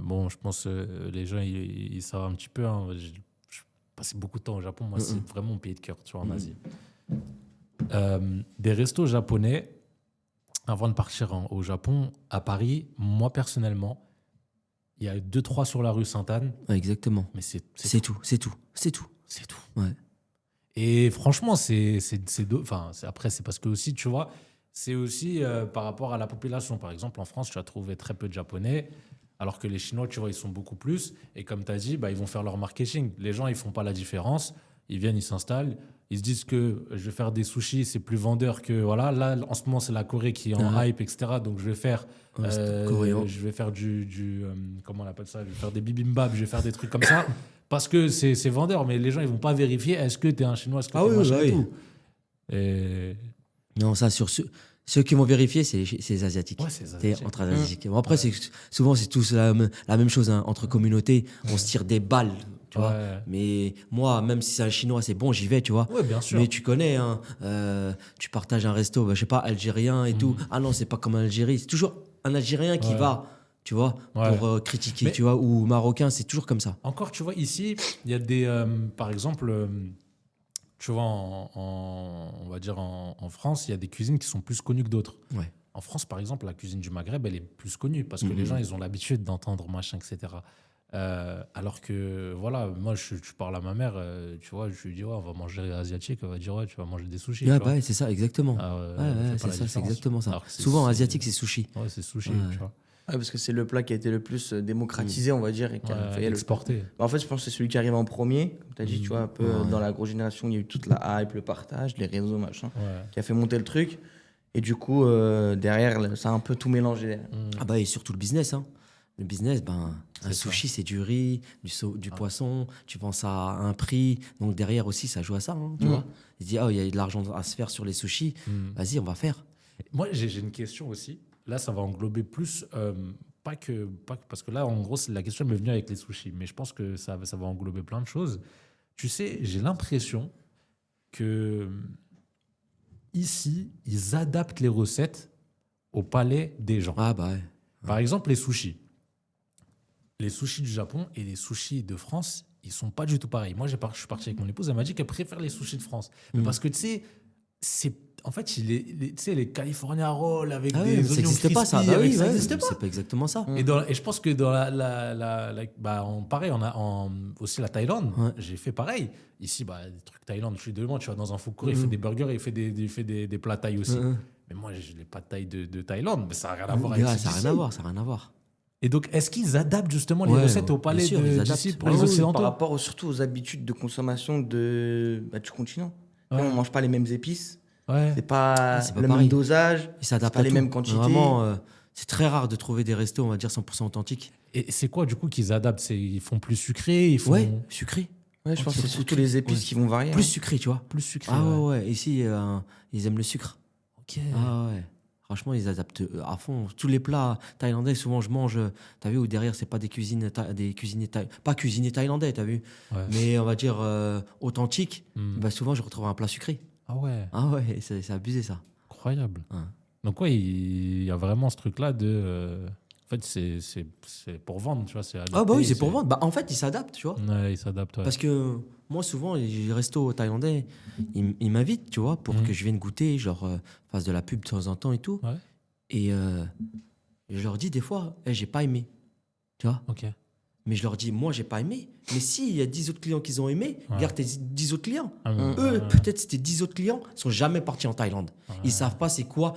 Bon, je pense les gens, ils savent un petit peu. Hein, j'ai passé beaucoup de temps au Japon. Moi, c'est vraiment mon pays de cœur, tu vois, en Asie. Des restos japonais, avant de partir au Japon, à Paris, moi, personnellement, il y a 2-3 sur la rue Sainte-Anne, Ouais, exactement. mais c'est C'est tout. C'est tout. Ouais. Et franchement, après, c'est parce que aussi, tu vois, c'est aussi par rapport à la population. Par exemple, en France, tu as trouvé très peu de Japonais, alors que les Chinois, tu vois, ils sont beaucoup plus. Et comme tu as dit, ils vont faire leur marketing. Les gens, ils font pas la différence. Ils viennent, ils s'installent. Ils se disent que je vais faire des sushis, c'est plus vendeur que... Voilà, là, en ce moment, c'est la Corée qui est en hype, etc. Donc, je vais faire... coréen. je vais faire comment on appelle ça? Je vais faire des bibimbap, je vais faire des trucs comme ça. Parce que c'est vendeur, mais les gens, ils vont pas vérifier est-ce que tu es un Chinois, est-ce que Ah t'es oui, machin bah et oui. tout. Et... Non, ça, sur ceux qui vont vérifier, c'est les Asiatiques. Ouais, c'est les Asiatiques. Entre Asiatiques. Bon, après, souvent, c'est tous la même chose. Hein. Entre communautés, on se tire des balles. Tu vois. Ouais. Mais moi, même si c'est un Chinois, c'est bon, j'y vais, tu vois. Ouais, bien sûr. Mais tu connais, hein, tu partages un resto, je sais pas, algérien et tout. Ah non, c'est pas comme en Algérie. C'est toujours un Algérien qui va, tu vois, Ouais. pour critiquer, Mais- tu vois, ou marocain, c'est toujours comme ça. Encore, tu vois, ici, il y a des... par exemple, tu vois, on va dire en France, il y a des cuisines qui sont plus connues que d'autres. Ouais. En France, par exemple, la cuisine du Maghreb, elle est plus connue parce que les gens, ils ont l'habitude d'entendre machin, etc. Alors que, voilà, moi, je parle à ma mère, tu vois, je lui dis, ouais, on va manger asiatique, elle va dire, ouais, tu vas manger des sushis. Ouais, tu bah vois. ouais, c'est ça, exactement. Ah, ouais, on fait pas c'est la ça, c'est différence. exactement ça. Alors que Souvent, asiatique, c'est sushi. Ouais, c'est sushi, Ouais. tu vois. Ouais, parce que c'est le plat qui a été le plus démocratisé, on va dire. Et qui a fait exporté. En fait, je pense que c'est celui qui arrive en premier. Comme tu as dit, tu vois, un peu dans la grosse génération, il y a eu toute la hype, le partage, les réseaux, machin, qui a fait monter le truc. Et du coup, derrière, ça a un peu tout mélangé. Ah bah, et surtout le business, hein. Le business, ben, un C'est sushi, c'est du riz, du poisson, tu vends ça à un prix. Donc derrière aussi, ça joue à ça, hein, tu vois. Il dit, il y a de l'argent à se faire sur les sushis, vas-y, on va faire. Moi, j'ai une question aussi. Là, ça va englober plus, pas que, parce que là, en gros, la question m'est venue avec les sushis, mais je pense que ça va englober plein de choses. Tu sais, j'ai l'impression que ici, ils adaptent les recettes au palais des gens. Ah bah ouais. Par exemple, les sushis. Les sushis du Japon et les sushis de France, ils sont pas du tout pareils. Moi, je suis parti avec mon épouse, elle m'a dit qu'elle préfère les sushis de France. Mais parce que, tu sais, c'est... En fait, tu sais, les California Rolls avec Ah des ouais, mais ça oignons n'existait pas, ça. crispy, Bah oui, ça ouais, n'existait pas. c'est pas exactement ça. Et je pense que dans pareil, on a aussi la Thaïlande. Ouais. J'ai fait pareil. Ici, des trucs Thaïlande, je suis devant, tu vas dans un food court, il fait des burgers, il fait des plats thaï aussi. Mais moi, je n'ai pas de taille de Thaïlande, mais ça n'a rien à voir avec Gars, ce ça n'a d'ici. rien à voir, ça n'a rien à voir. Et donc, est-ce qu'ils adaptent justement les Ouais, recettes au palais bien sûr, ils adaptent. d'ici pour Ah les oui, Occidentaux? Par rapport surtout aux habitudes de consommation du continent. Ouais. On ne mange pas les mêmes épices. Ouais. C'est pas c'est pas le pareil. même dosage. Ils s'adaptent pas à les tout. mêmes quantités. Vraiment, c'est très rare de trouver des restos, on va dire, 100% authentiques. Et c'est quoi, du coup, qu'ils adaptent? Ils font plus sucré, ils font Ouais, sucré. Ouais, je pense que c'est Ok. surtout les épices Ouais. qui vont varier. Plus hein. sucré, tu vois. plus sucré. Ah ouais. Ici, ils aiment le sucre. Ok. Ah ouais. Franchement, ils adaptent à fond. Tous les plats thaïlandais, souvent, je mange. T'as vu, où derrière, c'est pas des cuisiniers pas cuisiniers thaïlandais, t'as vu. Ouais. Mais on va dire authentiques. Hmm. Bah, souvent, je retrouve un plat sucré. Ah ouais, Ah ouais, c'est abusé ça. incroyable. Ouais. Donc ouais, il y a vraiment ce truc-là de... En fait, c'est pour vendre, tu vois. Ah bah oui, c'est pour vendre. Bah, en fait, ils s'adaptent, tu vois. Ouais, ils s'adaptent, ouais. Parce que moi, souvent, les restos thaïlandais, ils m'invitent, tu vois, pour que je vienne goûter, genre, fasse de la pub de temps en temps et tout. Ouais. Et je leur dis des fois, j'ai pas aimé. Tu vois. Ok. Mais je leur dis, moi, j'ai pas aimé. Mais s'il y a 10 autres clients qui ont aimé, Ouais. regarde tes 10 autres clients. Ah, ouais. Eux, Ouais. peut-être c'était 10 autres clients, sont jamais partis en Thaïlande. Ils savent pas c'est quoi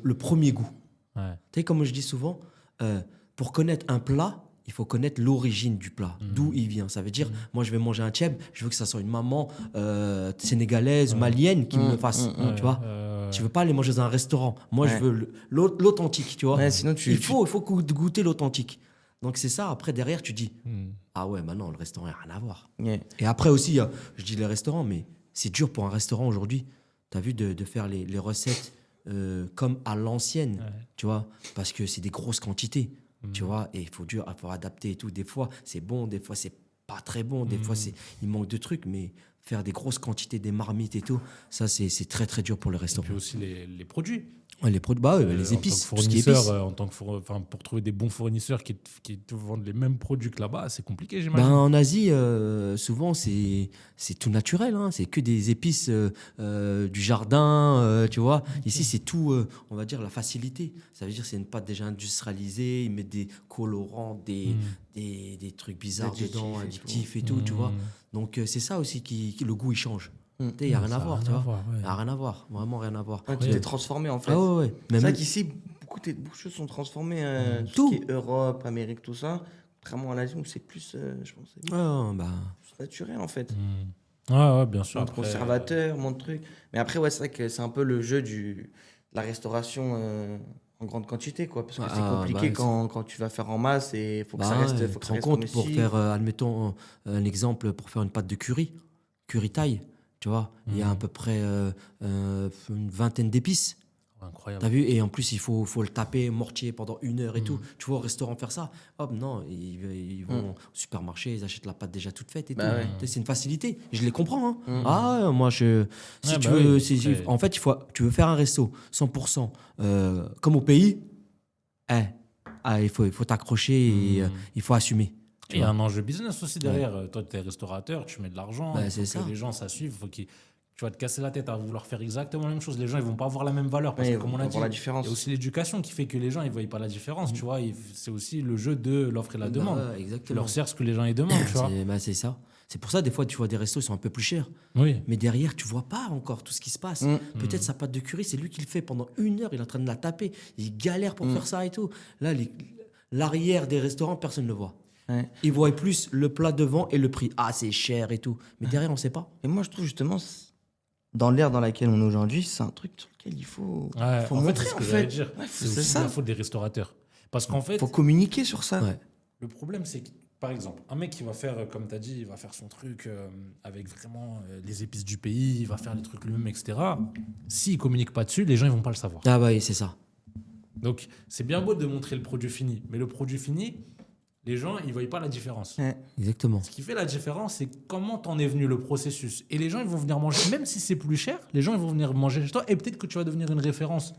le premier goût. Ouais. Tu sais, comme je dis souvent, pour connaître un plat, il faut connaître l'origine du plat, d'où il vient. Ça veut dire, moi, je vais manger un tchèb, je veux que ça soit une maman sénégalaise, malienne qui me fasse, tu vois. Tu veux pas aller manger dans un restaurant. Moi, je veux l'authentique, tu vois. Ouais, sinon, il faut goûter l'authentique. Donc, c'est ça. Après, derrière, tu dis, Hmm. ah ouais, maintenant, le restaurant, il n'y a rien à voir. Yeah. Et après aussi, je dis les restaurants, mais c'est dur pour un restaurant aujourd'hui. Tu as vu de faire les recettes comme à l'ancienne, tu vois, parce que c'est des grosses quantités, tu vois, et il faut adapter et tout. Des fois, c'est bon, des fois, c'est pas très bon, des fois, il manque de trucs, mais faire des grosses quantités, des marmites et tout, ça, c'est très, très dur pour le Et restaurant. puis aussi les produits. Ouais, les produits, les épices, En tout tant ce que qui est fournisseur, épices. pour trouver des bons fournisseurs qui te vendent les mêmes produits que là-bas, c'est compliqué, j'imagine. Ben, en Asie, souvent, c'est tout naturel. Hein. C'est que des épices du jardin, tu vois. Ici, c'est tout, on va dire, la facilité. Ça veut dire que c'est une pâte déjà industrialisée. Ils mettent des colorants, des trucs bizarres dedans, addictifs et tout, tu vois. Donc, c'est ça aussi qui le goût, il change. Il n'y a rien à voir, tu vois. Il n'y a rien à voir, vraiment rien à voir. Ouais, tout est transformé en fait. Ah ouais. C'est Même vrai qu'ici, beaucoup de choses sont transformées. Tout ce qui est Europe, Amérique, tout ça. Contrairement à l'Asie où c'est plus, je pense, c'est plus naturel en fait. Ouais, bien sûr. Moins de conservateurs, moins de trucs. Mais après, ouais, c'est vrai que c'est un peu le jeu de la restauration en grande quantité, quoi. Parce que c'est compliqué quand tu vas faire en masse et il faut que ça reste. Faut que ça reste compte pour comestible. faire, admettons, un exemple, pour faire une pâte de curry thaï, tu vois, il y a à peu près une vingtaine d'épices. Incroyable. T'as vu? Et en plus, il faut le taper mortier pendant 1 heure et tout. Tu vois, au restaurant faire ça. Hop, non, ils vont au supermarché, ils achètent la pâte déjà toute faite et tout. Ouais. C'est une facilité. Je les comprends. Hein. Ah ouais, moi, si tu bah veux, oui, en fait, tu veux faire un resto 100% comme au pays, il faut t'accrocher et il faut assumer. Et il y a un enjeu business aussi derrière. Toi, tu es restaurateur, tu mets de l'argent. Bah, il faut c'est que ça. les gens, ça suive. Tu vas te casser la tête à vouloir faire exactement la même chose. Les gens, ils vont pas avoir la même valeur. Parce que, comme on a dit, la il différence. y a aussi l'éducation qui fait que les gens, ils voient pas la différence. Tu vois, c'est aussi le jeu de l'offre et la demande. Bah, Tu exactement. leur sers ce que les gens ils demandent. Tu vois. C'est ça. C'est pour ça, des fois, tu vois des restos, ils sont un peu plus chers. Oui. Mais derrière, tu vois pas encore tout ce qui se passe. Peut-être sa pâte de curry, c'est lui qui le fait pendant 1 heure, il est en train de la taper. Il galère pour faire ça et tout. Là, l'arrière des restaurants, personne ne le voit. Ouais. Ils voient plus le plat devant et le prix. Ah, c'est cher et tout. Mais derrière, on ne sait pas. Et moi, je trouve justement, dans l'ère dans laquelle on est aujourd'hui, c'est un truc sur lequel il faut montrer. C'est ce que j'allais dire. Ouais, c'est c'est aussi ça. la faute des restaurateurs. Parce qu'en fait, Il faut communiquer sur ça. Ouais. le problème, c'est que, par exemple, un mec qui va faire, comme tu as dit, il va faire son truc avec vraiment les épices du pays, il va faire les trucs lui-même, etc. S'il ne communique pas dessus, les gens ne vont pas le savoir. Ah, bah oui, c'est ça. Donc, c'est bien beau de montrer le produit fini. Mais le produit fini, les gens, ils ne voient pas la différence. Ouais. Exactement. Ce qui fait la différence, c'est comment t'en es venu, le processus. Et les gens, ils vont venir manger, même si c'est plus cher, les gens, ils vont venir manger chez toi. Et peut-être que tu vas devenir une référence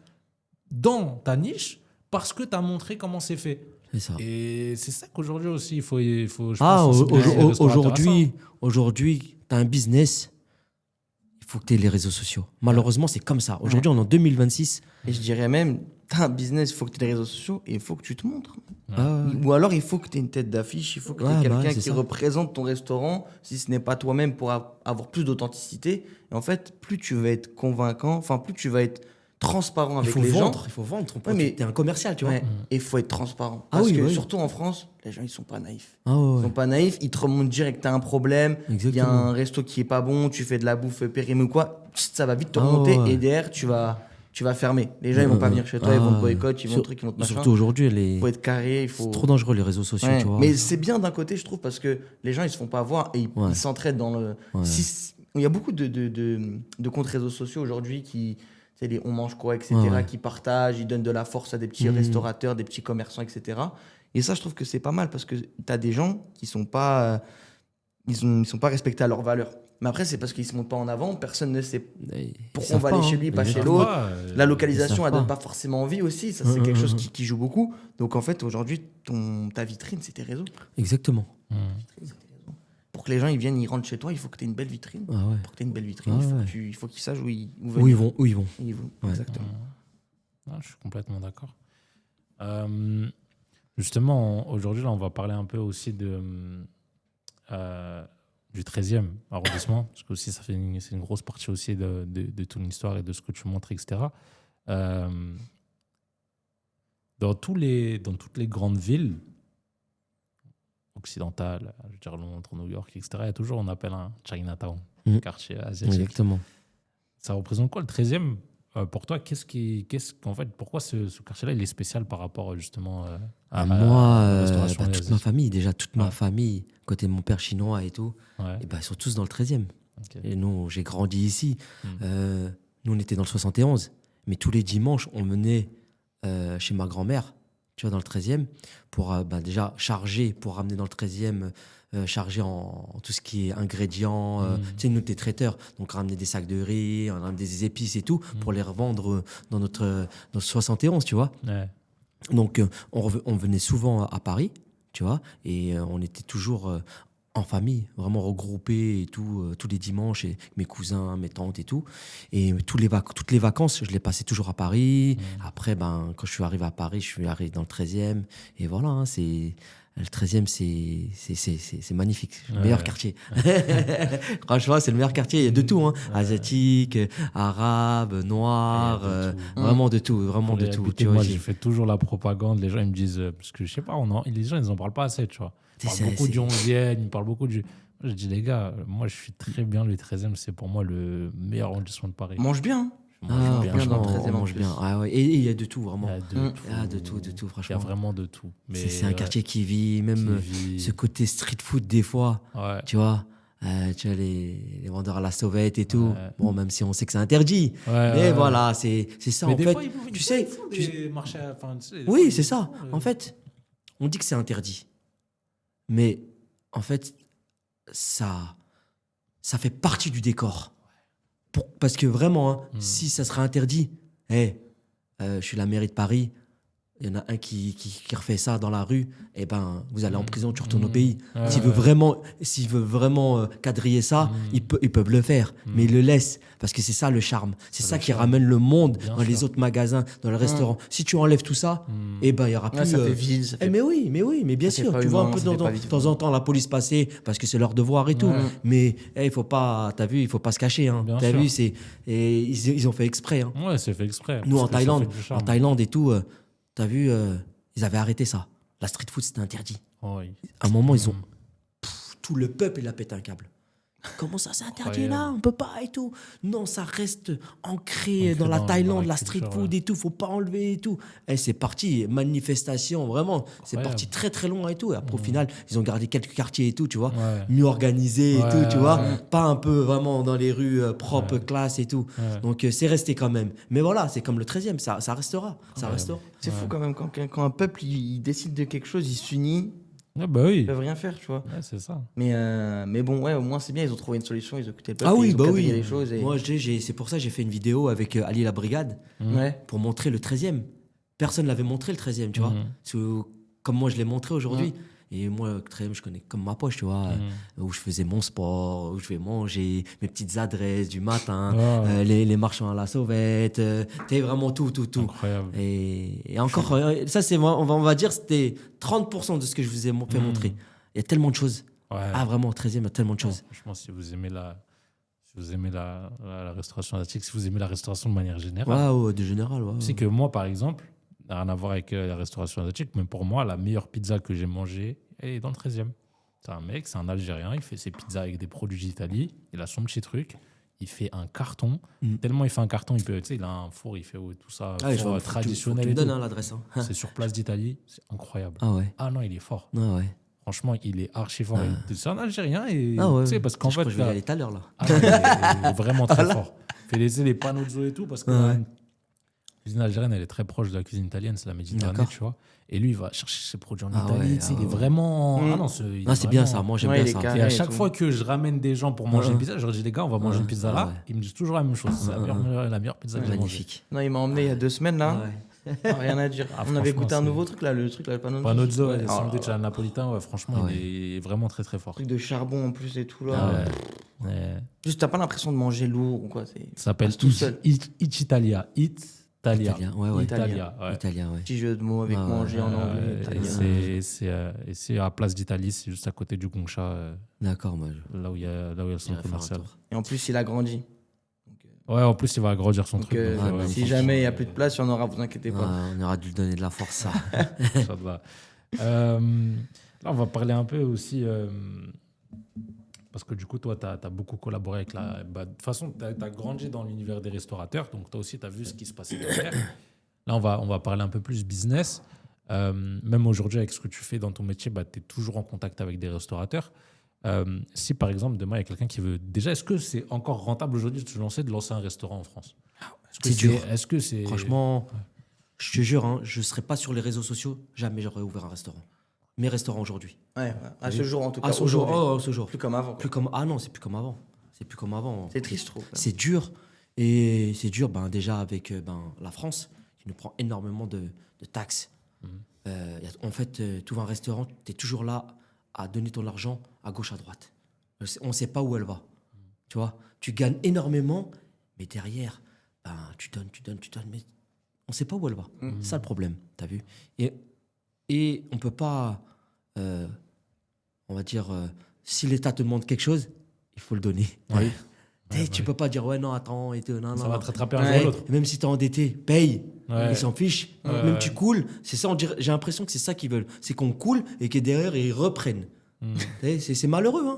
dans ta niche parce que tu as montré comment c'est fait. C'est ça. Et c'est ça qu'aujourd'hui aussi, il faut je Ah, pense, sensibiliser les restaurateurs à ça. aujourd'hui, tu as un business, il faut que tu aies les réseaux sociaux. Malheureusement, c'est comme ça. Aujourd'hui, on est en 2026. Et je dirais même, tu as un business, il faut que tu aies les réseaux sociaux et il faut que tu te montres. Ah, ouais. Ou alors, il faut que tu aies une tête d'affiche, il faut que tu aies Ouais, quelqu'un bah ouais, c'est qui ça. représente ton restaurant, si ce n'est pas toi-même, pour avoir plus d'authenticité. Et en fait, plus tu vas être convaincant, enfin, plus tu vas être transparent Il avec faut les vendre, gens. il faut vendre. Ouais, mais- Tu es un commercial, tu vois. Ouais. Et il faut être transparent. Ah Parce oui, que oui. surtout en France, les gens, ils sont pas naïfs. Ah, ouais, Ils ouais. sont pas naïfs, ils te remontent direct que tu as un problème, il y a Exactement. un resto qui est pas bon, tu fais de la bouffe périmée ou quoi, ça va vite te Ah, remonter ouais. et derrière, tu vas fermer. Les gens, ils vont pas venir chez toi, ils vont te Ah, boycotter, ils vont te truc, ils vont te machin. Surtout aujourd'hui, Il faut être carré, il faut... c'est trop dangereux les réseaux sociaux, Ouais. tu vois. Mais c'est bien d'un côté, je trouve, parce que les gens, ils se font pas voir et Ouais. ils s'entraident dans le... Ouais. Il y a beaucoup de comptes réseaux sociaux aujourd'hui qui... Tu sais, les On Mange Quoi, etc., Ouais, ouais. qui partagent, ils donnent de la force à des petits restaurateurs, des petits commerçants, etc. Et ça, je trouve que c'est pas mal parce que tu as des gens qui sont pas... ils sont pas respectés à leurs valeurs. Mais après, c'est parce qu'ils se montent pas en avant, personne ne sait Ils pourquoi on savent va aller pas, chez hein. lui, pas Ils chez savent l'autre. pas, La localisation, ils elle savent donne pas. pas forcément envie aussi. Ça, c'est quelque chose qui joue beaucoup. Donc, en fait, aujourd'hui, ta vitrine, c'est tes réseaux. Exactement. Pour que les gens ils viennent, ils rentrent chez toi, il faut que tu aies une belle vitrine. Ah ouais. Pour que tu aies une belle vitrine, Ah il faut ouais. il faut qu'ils sachent où Où ils vont, où ils vont. Ils vont. Ouais. Exactement. Ah, je suis complètement d'accord. Justement, aujourd'hui, là, on va parler un peu aussi du 13e arrondissement, parce que aussi, c'est une grosse partie aussi de ton histoire et de ce que tu montres, etc. Dans toutes les grandes villes occidentales, je veux dire Londres, New York, etc., il y a toujours, on appelle un Chinatown, Mhm. quartier asiatique. Exactement. Ça représente quoi le 13e pour toi? En fait, pourquoi ce quartier-là il est spécial par rapport justement à Moi, la restauration toute ma famille, déjà toute ma Ouais. famille, côté de mon père chinois et tout, Ouais, et ils sont tous dans le 13e. ok. Et nous, j'ai grandi ici. Mm. Nous, on était dans le 71. Mais tous les dimanches, on menait chez ma grand-mère, tu vois, dans le 13e, pour déjà charger, pour ramener dans le 13e, charger en tout ce qui est ingrédients. Tu sais, nous, t'es traiteurs. Donc, ramener des sacs de riz, on ramenait des épices et tout, pour les revendre dans notre 71, tu vois. Ouais. Donc, on venait souvent à Paris, tu vois, et on était toujours en famille, vraiment regroupés et tout, tous les dimanches, et mes cousins, mes tantes et tout. Et toutes les vacances, je les passais toujours à Paris. Après, quand je suis arrivé à Paris, je suis arrivé dans le 13e. Et voilà, hein, le 13e, c'est magnifique. C'est le meilleur Ouais. quartier. Franchement, c'est le meilleur quartier. Il y a de tout, hein. Asiatique, arabe, noir, Il y a de tout. vraiment de tout, vraiment Pour de y tout. habiter, Tu vois, moi, je fais toujours la propagande. Les gens, ils me disent, parce que je sais pas, les gens, ils en parlent pas assez, tu vois. Ils parlent beaucoup du 11e, ils parlent beaucoup du. Moi, je dis, les gars, moi, je suis très bien. Le 13e, c'est pour moi le meilleur arrondissement de Paris. Mange bien. Je mange Ah, bien. franchement, dans le 13e on en mange plus. bien. Ah ouais. Et il y a de tout, Il vraiment. y a de tout. De tout, Il y a franchement. vraiment de tout. Mais C'est un quartier qui vit, même qui vit. ce côté street food des fois, Ouais. tu vois. Tu vois, les vendeurs à la sauvette et tout. Ouais. Bon, même si on sait que c'est interdit. Ouais, Mais ouais. voilà, c'est ça, Mais en des fait. fois, Tu sais, ils font des marchés. Enfin, tu sais, des fois, oui, ils c'est ça. font, En fait, on dit que c'est interdit. Mais en fait, ça fait partie du décor. Parce que vraiment, hein, si ça serait interdit, je suis la mairie de Paris, il y en a un qui refait ça dans la rue, et vous allez en prison, tu retournes au pays. Ouais, S'il veut vraiment quadriller ça, ils peuvent le faire, mais ils le laissent, parce que c'est ça le charme. C'est ça qui ramène le monde Bien dans les sûr. autres magasins, dans les restaurants. Si tu enlèves tout ça, il y aura plus... Ouais, ça fait vide. Ça fait... mais oui, mais bien Ça fait sûr. pas Tu vois humain, un peu ça fait pas de vivre. temps en temps la police passer parce que c'est leur devoir et tout. Ouais. Mais il faut pas, t'as vu, il faut pas se cacher. Hein. Bien T'as sûr. vu, ils ont fait exprès. Hein. Ouais, c'est fait exprès. Nous parce que ça fait du en charme. Thaïlande et tout, t'as vu, ils avaient arrêté ça. la street food, c'était interdit. Oh, oui. À un moment, ils ont. Tout le peuple, il a pété un câble. Comment ça, c'est interdit là? On peut pas et tout. Non, ça reste ancré dans la Thaïlande, la street food et tout. Faut pas enlever et tout. Et c'est parti, manifestation, vraiment. C'est parti très très loin et tout. Et après, au final, ils ont gardé quelques quartiers et tout, tu vois. Mieux organisés et tout, tu vois. Pas un peu vraiment dans les rues propres, classe et tout. Donc, c'est resté quand même. Mais voilà, c'est comme le 13e, ça restera. Ça restera. C'est fou quand même, quand un peuple il décide de quelque chose, il s'unit. Ah bah oui. Ils peuvent rien faire, tu vois. Ouais, c'est ça. Mais bon, ouais, au moins c'est bien, ils ont trouvé une solution, ils ont écouté le peuple. Ah oui, ils ont bah quadrillé oui. les choses. Et... Moi, c'est pour ça que j'ai fait une vidéo avec Ali La Brigade pour montrer le 13e. Personne ne l'avait montré le 13e, tu vois. Parce que, comme moi, je l'ai montré aujourd'hui. Et moi, le 13e, je connais comme ma poche, tu vois. Où je faisais mon sport, où je vais manger, mes petites adresses du matin, les marchands à la sauvette. T'es vraiment tout. Incroyable. Et encore, ça, c'est, on va dire, c'était 30% de ce que je vous ai fait montrer. Il y a tellement de choses. Ouais. Ah, vraiment, au 13e, il y a tellement de choses. Franchement, si vous aimez la restauration asiatique, si vous aimez la restauration de manière générale. Ouais, de général, ouais. C'est que moi, par exemple, rien à voir avec la restauration asiatique, mais pour moi, la meilleure pizza que j'ai mangée est dans le 13e. C'est un mec, c'est un Algérien, il fait ses pizzas avec des produits d'Italie, il a son petit truc, il fait un carton. Tellement il fait un carton, il a un four, il fait tout ça, four traditionnel. Tu me et donnes tout. l'adresse. Hein. C'est sur place d'Italie, c'est incroyable. Ah ouais. Ah non, il est fort. Ah ouais. Franchement, il est archi fort. C'est un Algérien et parce qu'en je fait, crois que je vais y aller tout à l'heure là. Il est vraiment très fort. Il fait les panozzo et tout parce que la cuisine algérienne, elle est très proche de la cuisine italienne, c'est la Méditerranée, tu vois. Et lui, il va chercher ses produits en Italie. Il est vraiment. C'est bien ça. Moi, j'aime bien ça. Et à chaque fois que je ramène des gens pour manger une pizza, je leur dis les gars, on va manger une pizza là. Ils me disent toujours la même chose. C'est la meilleure pizza que j'ai mangée. Magnifique. Non, il m'a emmené il y a 2 semaines là. Rien à dire. On avait goûté un nouveau truc là, le panozzo. Panozzo, le sandwich à la napolitain, franchement, il est vraiment très très fort. Truc de charbon en plus et tout là. Juste, t'as pas l'impression de manger lourd ou quoi. Ça s'appelle tout seul. Italia. Italia. Italien, ouais. Petit jeu de mots avec manger en anglais. C'est à Place d'Italie, c'est juste à côté du Gongcha. D'accord, moi. Là où il y a le centre commercial. Et en plus, il a grandi. Ouais, en plus, il va agrandir son truc. Si jamais il n'y a plus de place, il y en aura, vous inquiétez pas. On aura dû lui donner de la force, ça. Là, on va parler un peu aussi. Parce que du coup, toi, tu as beaucoup collaboré avec la. De toute façon, tu as grandi dans l'univers des restaurateurs. Donc, toi aussi, tu as vu ce qui se passait derrière. Là, on va parler un peu plus business. Même aujourd'hui, avec ce que tu fais dans ton métier, tu es toujours en contact avec des restaurateurs. Si par exemple demain il y a quelqu'un qui veut déjà, est-ce que c'est encore rentable aujourd'hui de se lancer, de lancer un restaurant en France? C'est dur. Est-ce que c'est franchement, je te jure, je serais pas sur les réseaux sociaux, jamais j'aurais ouvert un restaurant. Mes restaurants aujourd'hui. Ouais. À ce jour en tout cas. À ce jour, ce jour. Plus comme avant. Non, c'est plus comme avant. C'est plus comme avant. C'est triste, je trouve. C'est dur et c'est dur. Déjà avec la France qui nous prend énormément de taxes. En fait, tu vas à un restaurant, tu es toujours là à donner ton argent à gauche, à droite. On ne sait pas où elle va. Tu vois, tu gagnes énormément, mais derrière, tu donnes, mais on ne sait pas où elle va. C'est ça le problème, tu as vu. Et on ne peut pas, on va dire, si l'État te demande quelque chose, il faut le donner. Oui. Tu ne peux pas dire, ouais, non, attends, ça va te rattraper un jour ou l'autre. Même si tu es endetté, paye. Ils s'en fichent. Même tu coules, c'est ça, j'ai l'impression que c'est ça qu'ils veulent. C'est qu'on coule et que derrière, ils reprennent. C'est malheureux.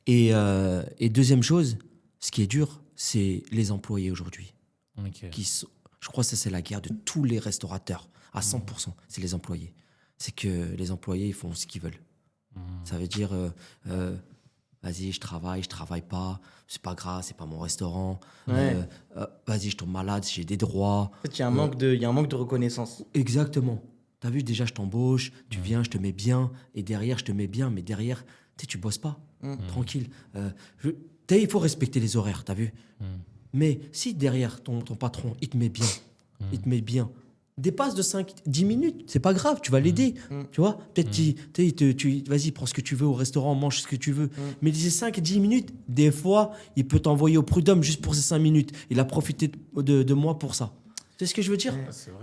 Et deuxième chose, ce qui est dur, c'est les employés aujourd'hui. Je crois que ça, c'est la guerre de tous les restaurateurs. À 100%, c'est les employés. C'est que les employés, ils font ce qu'ils veulent. Ça veut dire... vas-y, je travaille pas, c'est pas grave, c'est pas mon restaurant. Vas-y, je tombe malade, j'ai des droits. En fait, il y a un manque de reconnaissance. Exactement. T'as vu, déjà, je t'embauche, tu viens, je te mets bien, et derrière, je te mets bien, mais derrière, tu bosses pas, tranquille. Il faut respecter les horaires, t'as vu. Mais si derrière, ton patron, il te met bien, dépasse de 5-10 minutes, c'est pas grave, tu vas l'aider, tu vois. Peut-être vas-y, prends ce que tu veux au restaurant, mange ce que tu veux. Mais ces 5-10 minutes, des fois, il peut t'envoyer au prud'homme juste pour ces 5 minutes. Il a profité de moi pour ça. C'est ce que je veux dire.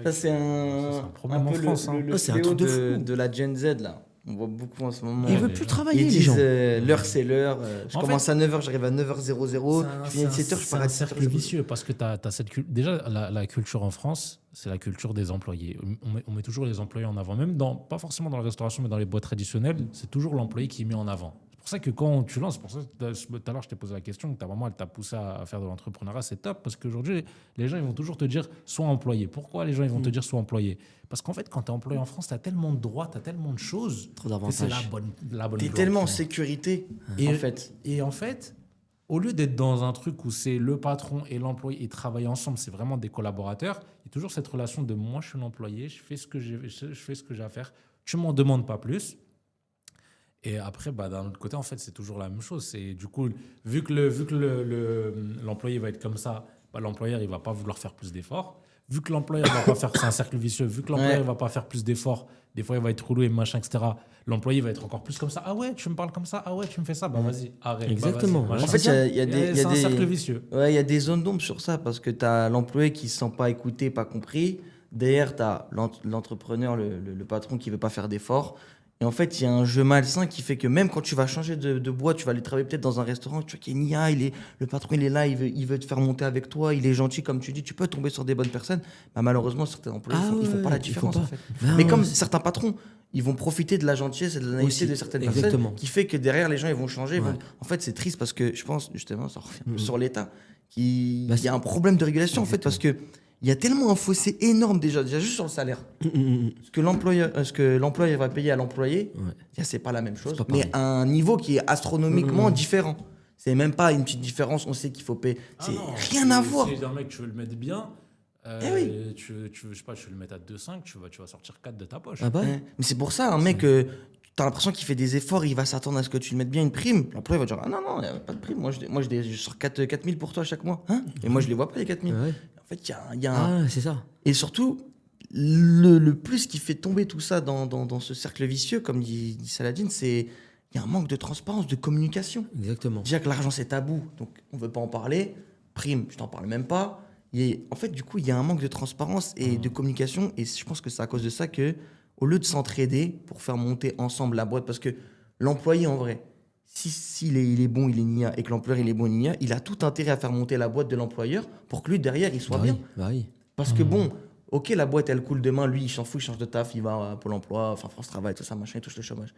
Ça, c'est un problème un en peu France. le c'est un fléau truc de fou. de la Gen Z, là. On voit beaucoup en ce moment. Ils Ouais, veulent les plus gens. travailler, Ils les disent gens. l'heure c'est l'heure. Je En commence à 9h, j'arrive à 9h00. Je finis à 17h, je C'est pars un à cercle 17h. vicieux parce que t'as cette déjà la culture en France, c'est la culture des employés. On met toujours les employés en avant, même pas forcément dans la restauration, mais dans les boîtes traditionnelles, c'est toujours l'employé qui est mis en avant. C'est pour ça que quand tu lances, c'est pour ça que tout à l'heure je t'ai posé la question, que ta maman elle t'a poussé à faire de l'entrepreneuriat, c'est top parce qu'aujourd'hui les gens ils vont toujours te dire sois employé. Pourquoi les gens ils vont te dire sois employé? Parce qu'en fait quand tu es employé en France, tu as tellement de droits, tu as tellement de choses Trop que c'est d'avantages. la bonne T'es voie, tellement en tu vois. sécurité, Et- en fait. Et en fait, au lieu d'être dans un truc où c'est le patron et l'employé et travailler ensemble, c'est vraiment des collaborateurs, il y a toujours cette relation de moi, je suis l'employé, je fais ce que je fais ce que j'ai à faire, tu m'en demandes pas plus. Et après, bah, d'un autre côté, en fait, c'est toujours la même chose. C'est du coup, vu que l'employé va être comme ça, bah, l'employeur il va pas vouloir faire plus d'efforts. Vu que l'employeur va pas faire, c'est un cercle vicieux. Vu que l'employeur Ouais. va pas faire plus d'efforts, des fois il va être relou et machin, etc. L'employé va être encore plus comme ça. Ah ouais, tu me parles comme ça. Ah ouais, tu me fais ça. Bah vas-y, arrête. Exactement. Bah, vas-y, Ouais, machin. En fait, il y a Et des. il y a c'est un des- cercle vicieux. Ouais, il y a des zones d'ombre sur ça parce que tu as l'employé qui se sent pas écouté, pas compris. Derrière, tu as l'entrepreneur, le patron qui veut pas faire d'efforts. Et en fait, il y a un jeu malsain qui fait que même quand tu vas changer de boîte, tu vas aller travailler peut-être dans un restaurant, tu vois qu'il y a une IA, le patron il est là, il veut te faire monter avec toi, il est gentil comme tu dis, tu peux tomber sur des bonnes personnes. Bah, malheureusement, certains employés, ils font pas la il faut différence pas. en fait. Ah Mais ouais, comme c'est- certains patrons, ils vont profiter de la gentillesse et de la naïveté Aussi, de certaines exactement. personnes, qui fait que derrière les gens ils vont changer. Ouais. En fait, c'est triste parce que je pense justement, ça revient Mhm. sur l'État, Bah, il y a un problème de régulation en fait parce que il y a tellement un fossé énorme déjà juste sur le salaire. Ce que l'employeur va payer à l'employé, Ouais. c'est pas la même chose, pas mais pareil. à un niveau qui est astronomiquement différent. C'est même pas une petite différence, on sait qu'il faut payer. C'est rien à voir. Si un mec, tu veux le mettre bien, Eh oui. je sais pas, tu veux le mettre à 2,5, tu vas sortir 4 de ta poche. Ah bah Ouais. Mais c'est pour ça, un mec, t'as l'impression qu'il fait des efforts, il va s'attendre à ce que tu le mettes bien une prime. L'employé va dire ah non, il n'y a pas de prime. Moi, je sors 4 000 pour toi chaque mois. Hein et moi, je les vois pas, les 4 000. ouais. En fait, il y a un. Ah, c'est ça. Et surtout, le plus qui fait tomber tout ça dans ce cercle vicieux, comme dit Saladin, c'est il y a un manque de transparence, de communication. Exactement. Déjà que l'argent, c'est tabou, donc on veut pas en parler. Prime, je t'en parle même pas. En fait, du coup, il y a un manque de transparence et de communication. Et je pense que c'est à cause de ça que, au lieu de s'entraider pour faire monter ensemble la boîte, parce que l'employé, en vrai, s'il est bon, il est nia, et que l'employeur, il est bon, il est nia, il a tout intérêt à faire monter la boîte de l'employeur pour que lui, derrière, il soit Bah bien. oui, bah oui. Parce que bon, ok, la boîte, elle coule demain, lui, il s'en fout, il change de taf, il va à Pôle emploi, enfin France Travail, tout ça, machin, il touche le chômage.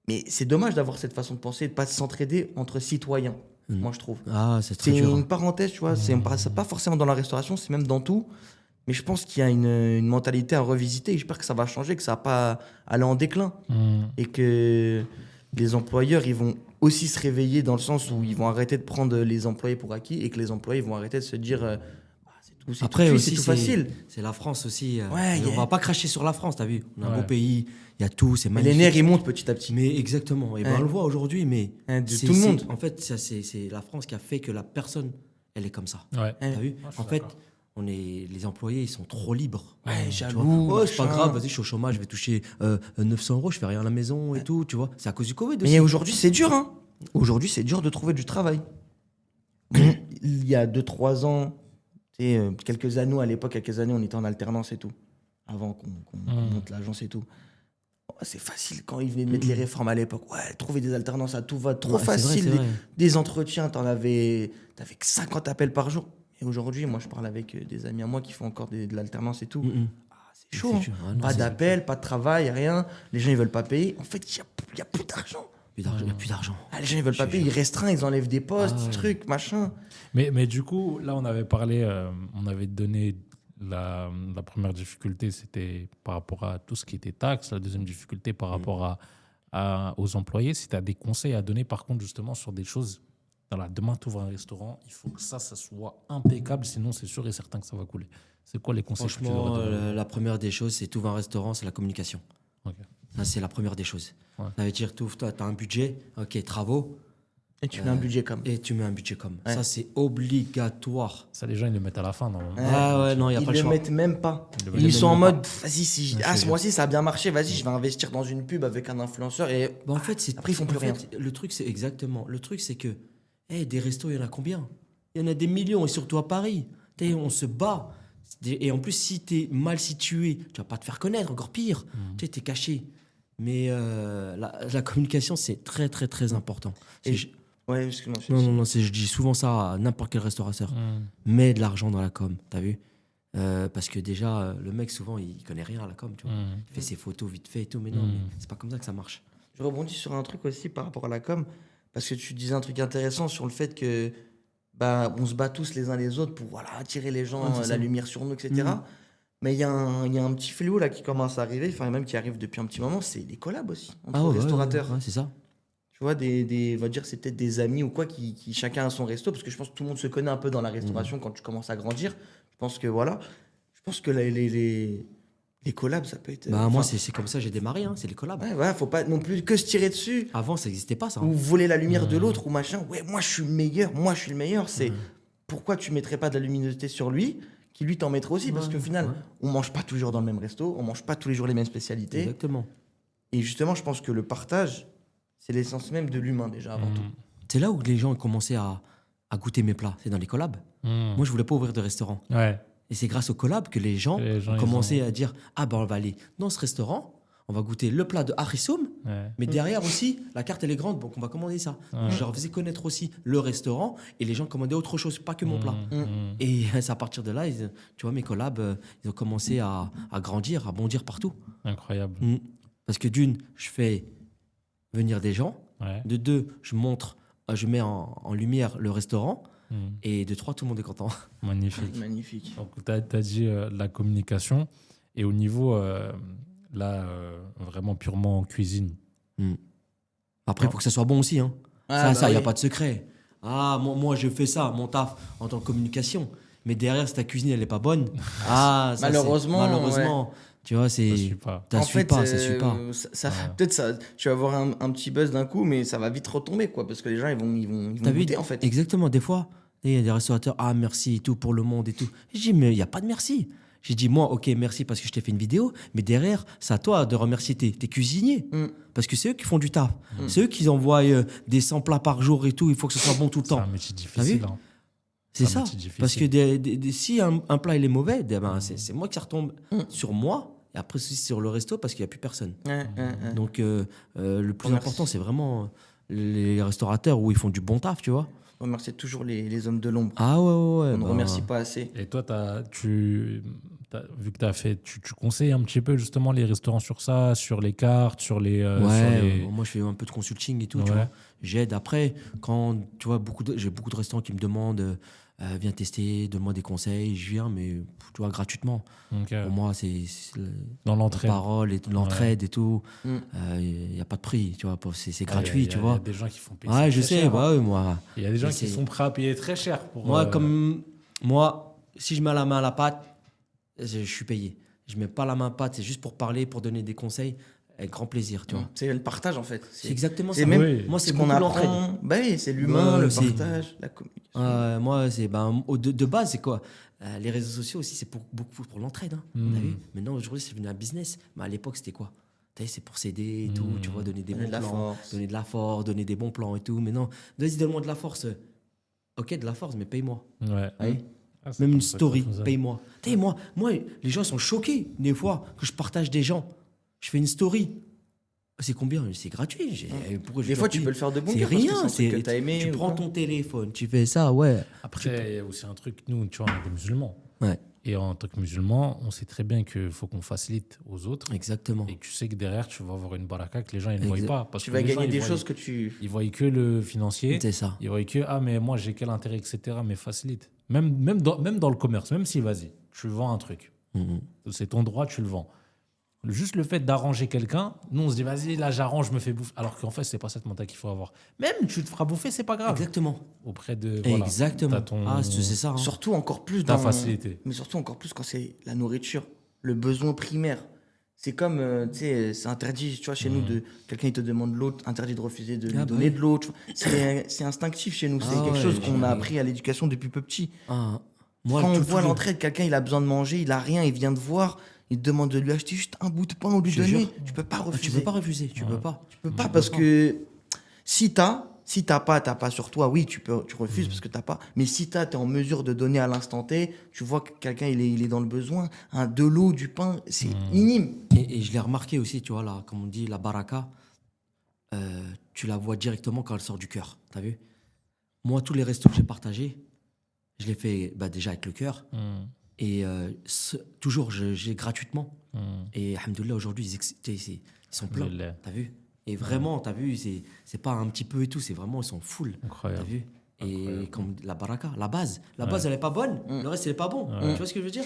Mais c'est dommage d'avoir cette façon de penser, de pas s'entraider entre citoyens, moi, je trouve. Ah, c'est très C'est dur. une parenthèse, tu vois, c'est pas forcément dans la restauration, c'est même dans tout. Mais je pense qu'il y a une mentalité à revisiter. Et j'espère que ça va changer, que ça va pas aller en déclin. Et que les employeurs, ils vont aussi se réveiller dans le sens où ils vont arrêter de prendre les employés pour acquis et que les employés vont arrêter de se dire c'est tout, c'est Après tout, aussi, c'est tout facile. C'est la France aussi. Ouais, On va pas cracher sur la France, t'as vu. On a un Ouais. beau pays, il y a tout, c'est Mais les magnifique. nerfs, ils montent petit à petit. Mais exactement. Et ben Ouais. on le voit aujourd'hui, mais Hein, de c'est- tout le c'est- monde. En fait, ça, c'est la France qui a fait que la personne, elle est comme ça. Ouais. T'as vu. je suis En fait, d'accord. les employés, ils sont trop libres. Ouais, Tu jaloux, vois. Oh, c'est pas machin. grave, vas-y, je suis au chômage, je vais toucher 900 €, je fais rien à la maison et tout, tu vois. C'est à cause du Covid aussi. Mais aujourd'hui, c'est dur, hein. Aujourd'hui, c'est dur de trouver du travail. Bon, il y a 2-3 ans, tu sais, quelques années, à l'époque, quelques années, on était en alternance et tout. Avant qu'on monte l'agence et tout. Oh, c'est facile quand ils venaient de mettre les réformes à l'époque. Ouais, trouver des alternances à tout va, trop Ouais, c'est vrai, facile. c'est vrai. Des entretiens, t'avais que 50 appels par jour. Et aujourd'hui, moi, je parle avec des amis à moi qui font encore de l'alternance et tout. Ah, c'est chaud. C'est Hein. dur. Ah non, Pas c'est- d'appel, pas de travail, rien. Les gens, ils veulent pas payer. En fait, il y a plus d'argent. Il n'y a plus d'argent. Ah, les gens, ils veulent pas Je payer. Ils restreignent, ils enlèvent des postes, Ah ouais. trucs, machin. Mais du coup, là, on avait parlé, on avait donné la première difficulté, c'était par rapport à tout ce qui était taxes. La deuxième difficulté, par rapport aux employés. Si tu as des conseils à donner, par contre, justement, sur des choses. Voilà, demain, tu ouvres un restaurant, il faut que ça soit impeccable, sinon c'est sûr et certain que ça va couler. C'est quoi les conseils que tu Franchement, leur donnes la première des choses, c'est tout un restaurant, c'est la communication. Ok. Ça, c'est la première des choses. Ouais. Ça veut dire, toi, tu as un budget, ok, travaux, Et tu mets un budget comme. et tu mets un budget comme. Ouais. Ça, c'est obligatoire. Ça, les gens, ils le mettent à la fin, normalement. Ah ouais, non, il n'y a Ils pas le le choix. mettent même pas. Ils le mettent Ils sont en même mode, vas-y, si Ouais, je ce te mois-ci ça a bien marché, vas-y, je vais investir dans une pub avec un influenceur. Et Bah, en fait, Après, ils font plus en fait, Le truc, c'est exactement. Le truc, c'est que des restos, il y en a combien? Il y en a des millions, et surtout à Paris. On se bat. Et en plus, si tu es mal situé, tu vas pas te faire connaître, encore pire. Tu es caché. Mais la communication, c'est très, très, très important. Et C'est- Ouais, excuse-moi. non, je dis souvent ça à n'importe quel restaurateur. Mets de l'argent dans la com, t'as vu? Parce que déjà, le mec, souvent, il connaît rien à la com, tu vois. Il fait ses photos vite fait et tout, mais non, mais c'est pas comme ça que ça marche. Je rebondis sur un truc aussi par rapport à la com, parce que tu disais un truc intéressant sur le fait que bah, on se bat tous les uns les autres pour voilà, attirer les gens, Ouais, c'est la ça. lumière sur nous, etc. Mais il y a un petit fléau là qui commence à arriver, enfin même qui arrive depuis un petit moment, c'est les collabs aussi entre Ouais, restaurateurs. ouais, c'est ça. Tu vois, on va dire c'est peut-être des amis ou quoi qui chacun a son resto, parce que je pense que tout le monde se connaît un peu dans la restauration quand tu commences à grandir. Je pense que voilà, je pense que les collabs, ça peut être. Bah, moi, enfin, c'est comme ça que j'ai démarré, hein, c'est les collabs. ouais, ouais, faut pas non plus que se tirer dessus. Avant, ça n'existait pas, ça. Ou voler la lumière de l'autre ou machin. Ouais, moi je suis le meilleur, moi je suis le meilleur. C'est pourquoi tu mettrais pas de la luminosité sur lui, qui lui t'en mettrait aussi, parce Ouais, qu'au final, ouais. on mange pas toujours dans le même resto, on mange pas tous les jours les mêmes spécialités. Exactement. Et justement, je pense que le partage, c'est l'essence même de l'humain déjà avant tout. C'est là où les gens ont commencé à goûter mes plats, c'est dans les collabs. Moi, je voulais pas ouvrir de restaurant. Ouais. Et c'est grâce aux collabs que les gens, Les gens, ont ils commencé ont- à dire ah ben on va aller dans ce restaurant, on va goûter le plat de Harissoum, Ouais. mais derrière aussi la carte elle est grande donc on va commander ça. Donc, je leur faisais connaître aussi le restaurant et les gens commandaient autre chose, pas que mon plat. Et c'est à partir de là, tu vois mes collabs, ils ont commencé à grandir, à bondir partout. Incroyable. Parce que d'une, je fais venir des gens, Ouais. de deux, je mets en lumière le restaurant, et de trois, tout le monde est content. Magnifique. Magnifique. Donc, tu as dit la communication. Et au niveau, vraiment purement cuisine. Après, il faut que ça soit bon aussi. Hein. Ah, ça, il n'y a oui. pas de secret. Ah, moi, je fais ça, mon taf, en tant que communication. Mais derrière, si ta cuisine, elle n'est pas bonne, ça, c'est- Malheureusement, malheureusement, tu vois, c'est... Ça suit pas. Ça suit pas, ça suit pas. Peut-être ça, tu vas avoir un petit buzz d'un coup, mais ça va vite retomber, quoi, parce que les gens, ils vont T'as vu, goûter, en fait. Exactement, des fois, il y a des restaurateurs, ah, merci et tout pour le monde et tout. Je dis, mais il n'y a pas de merci. J'ai dit, moi, ok, merci parce que je t'ai fait une vidéo, mais derrière, c'est à toi de remercier tes cuisiniers. Parce que c'est eux qui font du taf. C'est eux qui envoient des 100 plats par jour et tout, il faut que ce soit bon tout le C'est temps. un métier T'as vu difficile. Hein. C'est un ça. métier difficile. Parce que si un plat il est mauvais, c'est moi que ça retombe sur moi et après aussi sur le resto parce qu'il n'y a plus personne. Donc le plus Remercie. important, c'est vraiment les restaurateurs où ils font du bon taf, tu vois. Remercier toujours les hommes de l'ombre. Ah ouais. On ne bah, remercie pas assez. Et toi, vu que tu as fait, tu conseilles un petit peu justement les restaurants sur ça, sur les cartes, sur les. Moi je fais un peu de consulting et tout, tu Ouais. vois. J'aide après quand tu vois j'ai beaucoup de restaurants qui me demandent viens tester, donne-moi des conseils, je viens mais tu vois gratuitement. Ok. Pour moi c'est Dans la l'entrée. parole et l'entraide et tout. Il y a pas de prix, tu vois, c'est gratuit, tu vois. Il y a des gens qui font payer. Ouais, ça je très sais, cher, bah hein. ouais, moi. Il y a des gens Mais qui c'est- sont prêts à payer très cher pour. Moi, si je mets la main à la pâte, je suis payé. Je mets pas la main à la pâte, c'est juste pour parler, pour donner des conseils, avec grand plaisir, tu vois. C'est le partage, en fait. C'est exactement c'est ça. même Oui. Moi, c'est ce qu'on beaucoup l'entraide. apprend. Bah oui, c'est l'humain, Ouais, le c'est- partage, la communication. Moi, c'est de base, c'est quoi les réseaux sociaux aussi, c'est beaucoup pour l'entraide. Hein, t'as vu. Maintenant, aujourd'hui, c'est devenu un business. Mais à l'époque, c'était quoi? T'as vu, c'est pour s'aider et tout, tu vois, donner des Donner bons de la plans, force. donner de la force, donner des bons plans et tout. Mais non, vas-y, donne-moi de la force. Ok, de la force, mais paye-moi. Ouais. Ouais. Ah, c'est Même comme une ça que story, ça fonctionne. paye-moi. T'sais, moi, les gens sont choqués des fois que je partage des gens. Je fais une story. C'est combien? C'est gratuit. Pourquoi je Des dois fois, tu payer peux le faire de bon C'est cœur parce que rien. c'est un truc que t'as aimé. Tu ou prends quoi. ton téléphone, tu fais ça, ouais. Après, il y a aussi un truc, nous, tu vois, on est des musulmans. Ouais, Et en tant que musulmans, on sait très bien qu'il faut qu'on facilite aux autres. exactement. Et que tu sais que derrière, tu vas avoir une baraka que les gens ils ne voient Exact. pas. Parce Tu que vas les gens, gagner ils des voient- choses que tu. Ils voient que le financier. C'est ça. Ils voient que, ah, mais moi, j'ai quel intérêt, etc. Mais facilite. Même dans le commerce, même si, vas-y, tu vends un truc. Mhm. C'est ton droit, tu le vends. Juste le fait d'arranger quelqu'un, nous, on se dit, vas-y, là, j'arrange, je me fais bouffer. Alors qu'en fait, c'est pas cette mentalité qu'il faut avoir. Même, tu te feras bouffer, c'est pas grave. Exactement. Auprès de. Voilà, Exactement. t'as ton- Ah, c'est ça. Hein. Surtout encore plus Ta dans. facilité. Mais surtout encore plus quand c'est la nourriture, le besoin primaire. C'est comme, tu sais, c'est interdit, tu vois, chez nous, de quelqu'un il te demande de l'eau, interdit de refuser de lui Ah, bah donner oui. de l'eau. Tu vois. C'est instinctif chez nous, c'est Ah quelque ouais, chose qu'on a j'ai- appris à l'éducation depuis peu petit. Ah, moi, Quand on tout- voit tout- l'entraide, quelqu'un il a besoin de manger, il a rien, il vient de voir, il te demande de lui acheter juste un bout de pain ou lui Je te donner, jure. tu peux pas Ah, refuser. tu peux pas refuser, tu peux pas. Tu peux pas parce que si t'as, Si t'as pas sur toi, oui, tu refuses parce que t'as pas. Mais si t'es en mesure de donner à l'instant T, tu vois que quelqu'un il est dans le besoin, de l'eau, du pain, c'est minime. Et je l'ai remarqué aussi, tu vois, là, comme on dit, la baraka, tu la vois directement quand elle sort du cœur. T'as vu? Moi, tous les restos que j'ai partagés, je les fais déjà avec le cœur. Et toujours, j'ai gratuitement. Et alhamdoulilah, aujourd'hui, ils sont pleins. T'as vu? Et vraiment, t'as vu, c'est pas un petit peu et tout, c'est vraiment, ils sont full. Incroyable. T'as vu? Et comme la baraka, la base, elle est pas bonne, le reste, elle est pas bon. Tu vois ce que je veux dire?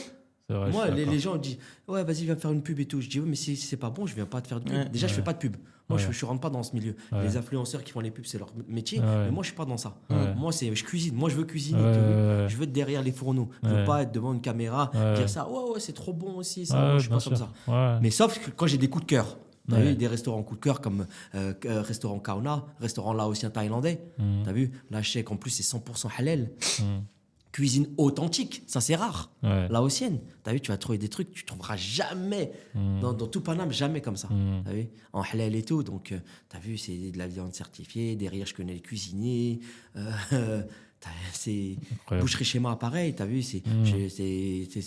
C'est vrai, Moi, je suis les d'accord. gens disent, ouais, vas-y, viens me faire une pub et tout. Je dis, ouais, mais si c'est pas bon, je viens pas te faire de pub. Déjà, je fais pas de pub. Moi, je rentre pas dans ce milieu. Les influenceurs qui font les pubs, c'est leur métier. Mais moi, je suis pas dans ça. Moi, je cuisine. Moi, je veux cuisiner. tu vois. Je veux être derrière les fourneaux. Je veux pas être devant une caméra, dire ça, ouais, c'est trop bon aussi. Ça. Moi, je suis pas comme ça. Mais sauf que quand j'ai des coups de cœur. T'as vu, des restaurants coup de cœur comme restaurant Kauna, restaurant laotien thaïlandais. T'as vu, la chèque en plus c'est 100% halal. Cuisine authentique, ça c'est rare. Laotienne, t'as vu, tu vas trouver des trucs que tu trouveras jamais dans tout Paname, jamais comme ça. T'as vu, en halal et tout. Donc t'as vu, c'est de la viande certifiée. Derrière, je connais les cuisiniers. C'est boucherie schéma pareil. T'as vu, c'est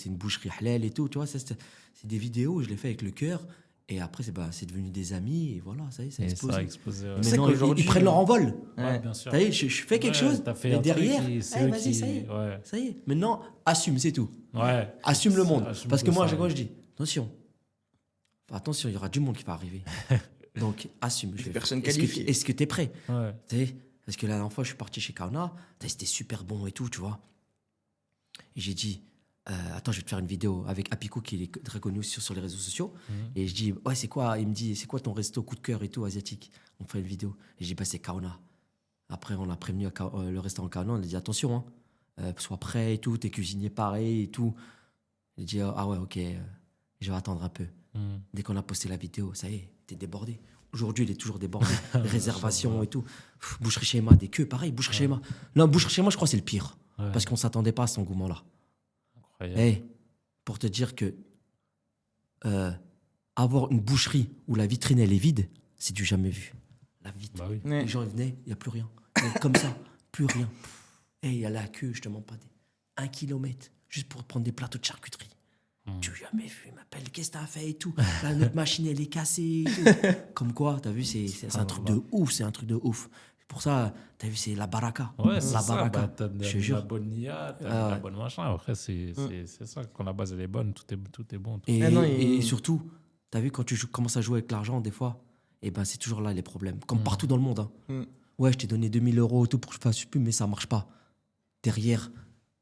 une boucherie halal et tout. Tu vois, c'est des vidéos, je les fais avec le cœur. Et après, c'est devenu des amis, et voilà, ça y est, ça a explosé. Ça a explosé, ouais. Maintenant, ils prennent leur envol. Ouais, bien sûr. T'as vu, je fais quelque chose, et derrière, vas-y, ça y est. Ouais. Ça y est. Maintenant, assume, c'est tout. Ouais. Assume le monde. Assume Parce que que moi, à ça chaque fois, je arrive. dis, attention, il y aura du monde qui va arriver. Donc, assume. Personne qualifiée. Est-ce que t'es prêt? Ouais. Tu sais, parce que la dernière fois, je suis parti chez Kauna, c'était super bon et tout, tu vois. Et j'ai dit, attends, je vais te faire une vidéo avec Apiko qui est très connu sur les réseaux sociaux. Et je dis, ouais, c'est quoi? Il me dit, c'est quoi ton resto coup de cœur et tout, asiatique? On fait une vidéo. Et je dis, bah, c'est Kauna. Après, on l'a prévenu le restaurant Kauna, on a dit, attention, sois prêt et tout, t'es cuisinier pareil et tout. Il dit, ah ouais, ok, je vais attendre un peu. Dès qu'on a posté la vidéo, ça y est, t'es débordé. Aujourd'hui, il est toujours débordé. Les réservations et tout. Boucherie Schéma, des queues, pareil, boucherie Schéma. Non, boucherie Schéma, je crois que c'est le pire. Parce qu'on s'attendait pas à cet engouement-là. Pour te dire que avoir une boucherie où la vitrine elle est vide, c'est du jamais vu. La vitre, Bah oui. les gens ils venaient, il n'y a plus rien. Comme ça, plus rien. Et il y a la queue, je te mens pas, 1 kilomètre, juste pour prendre des plateaux de charcuterie. Tu n'as jamais vu, il m'appelle, qu'est-ce que t'as fait et tout. Là, notre machine elle est cassée et tout. Comme quoi, t'as vu, c'est un truc de ouf, c'est un truc de ouf. Pour ça, t'as vu, c'est la baraka. Ouais, c'est la ça. baraka. Bah, t'as je te la jure. bonne nia, t'as la bonne machin. Après, c'est ça. Quand la base elle est bonne, tout est bon. Et surtout, t'as vu, quand tu commences à jouer avec l'argent, des fois, et ben, c'est toujours là les problèmes. Comme partout dans le monde. Hein. Ouais, je t'ai donné 2000 € et tout pour que je fasse pub, mais ça marche pas. Derrière,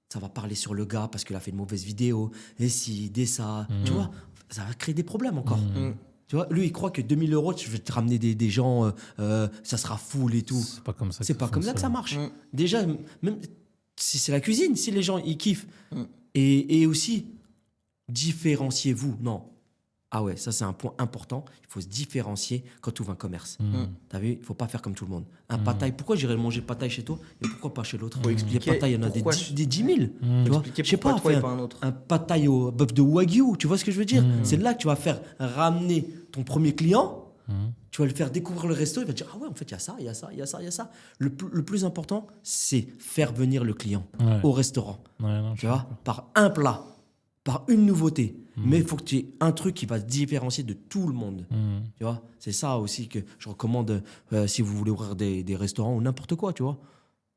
ça va parler sur le gars parce qu'il a fait une mauvaise vidéo. Et si, dès ça. Tu vois, ça va créer des problèmes encore. Tu vois, lui, il croit que 2000 €, je vais te ramener des gens, ça sera full et tout. C'est pas comme ça. C'est pas comme ça que ça marche. Déjà, même si c'est la cuisine, si les gens ils kiffent. Et aussi, différenciez-vous. Non. Ah ouais, ça c'est un point important. Il faut se différencier quand tu ouvres un commerce. T'as vu, il faut pas faire comme tout le monde. Un pad-thai, pourquoi j'irais manger le pad-thai chez toi et pourquoi pas chez l'autre? Faut expliquer Les pad-thai, il y en a des 10 000. Tu vois, Expliquer je sais pourquoi pas, toi et faire pas un autre. un pad-thai au bœuf de Wagyu, tu vois ce que je veux dire? C'est là que tu vas faire ramener ton premier client. Tu vas le faire découvrir le resto, il va te dire ah ouais, en fait il y a ça, il y a ça, il y a ça, il y a ça. Le plus important, c'est faire venir le client au restaurant. Tu vois, par un plat, par une nouveauté. Mais il faut que tu aies un truc qui va se différencier de tout le monde. Tu vois, c'est ça aussi que je recommande si vous voulez ouvrir des restaurants ou n'importe quoi, tu vois.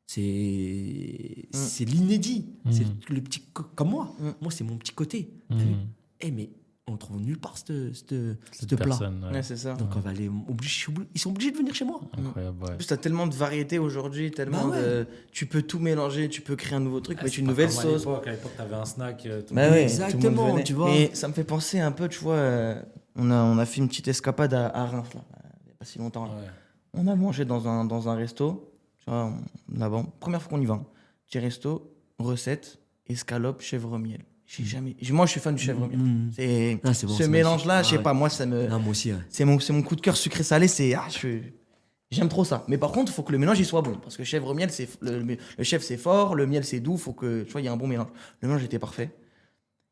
C'est l'inédit. C'est le petit comme moi. Moi, c'est mon petit côté. Mais on trouve nulle part ce plat. Ouais, c'est ça. Donc on va aller ils sont obligés de venir chez moi. Incroyable, ouais. En plus, t'as tellement de variétés aujourd'hui, tellement de... Tu peux tout mélanger, tu peux créer un nouveau truc, mettre une nouvelle sauce. À l'époque, t'avais un snack. Exactement, tu vois. Et ça me fait penser un peu, tu vois, on a fait une petite escapade à Reims, là, il n'y a pas si longtemps. Là. Ouais. On a mangé dans un resto, tu vois, là-bas, première fois qu'on y va. Petit resto, recette, escalope, chèvre miel. Moi, je suis fan du chèvre miel. C'est bon, ce c'est mélange-là, magnifique. je sais pas, moi, ça me... Non, moi aussi, ouais. C'est mon coup de cœur sucré-salé, j'aime trop ça. Mais par contre, il faut que le mélange il soit bon. Parce que chèvre miel, le chèvre c'est fort, le miel c'est doux, faut que tu vois, il y a un bon mélange. Le mélange était parfait.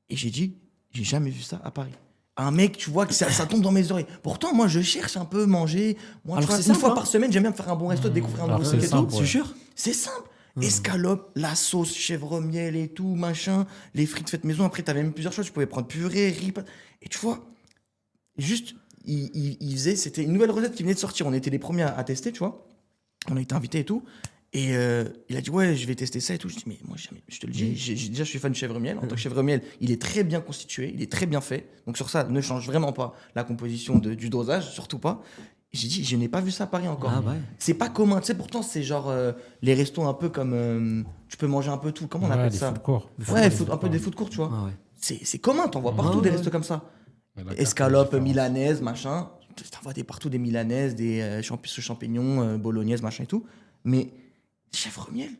Et j'ai dit, j'ai jamais vu ça à Paris. un mec, tu vois, que ça tombe dans mes oreilles. Pourtant, moi, je cherche un peu manger. Moi, Alors tu vois, c'est une simple, fois hein. par semaine, j'aime bien me faire un bon resto, découvrir un Alors nouveau c'est truc et simple, tout. ouais. Tu jures? C'est simple. Escalope, la sauce, chèvre miel et tout, machin, les frites faites maison. Après, t'avais même plusieurs choses. Tu pouvais prendre purée, riz, pâtes. Et tu vois, juste, il faisait, c'était une nouvelle recette qui venait de sortir. On était les premiers à tester, tu vois. On a été invités et tout. Et il a dit, ouais, je vais tester ça et tout. Je dis, mais moi, jamais, je te le dis, déjà, je suis fan de chèvre miel. En tant que chèvre miel, il est très bien constitué, il est très bien fait. Donc, sur ça, ne change vraiment pas la composition du dosage, surtout pas. Et j'ai dit, je n'ai pas vu ça à Paris encore. Ah ouais. C'est pas commun, tu sais, pourtant, c'est genre les restos un peu comme. Tu peux manger un peu tout. Comment on appelle les ça? food courts. Ouais, un peu des food courts, tu vois. Ah ouais. C'est commun, t'en vois partout Ouais, des ouais. restos comme ça. Mais la carte Escalope, est différente. milanaise, machin. T'en vois partout des milanaises, des champignons, bolognaises, machin et tout. Mais chèvre miel,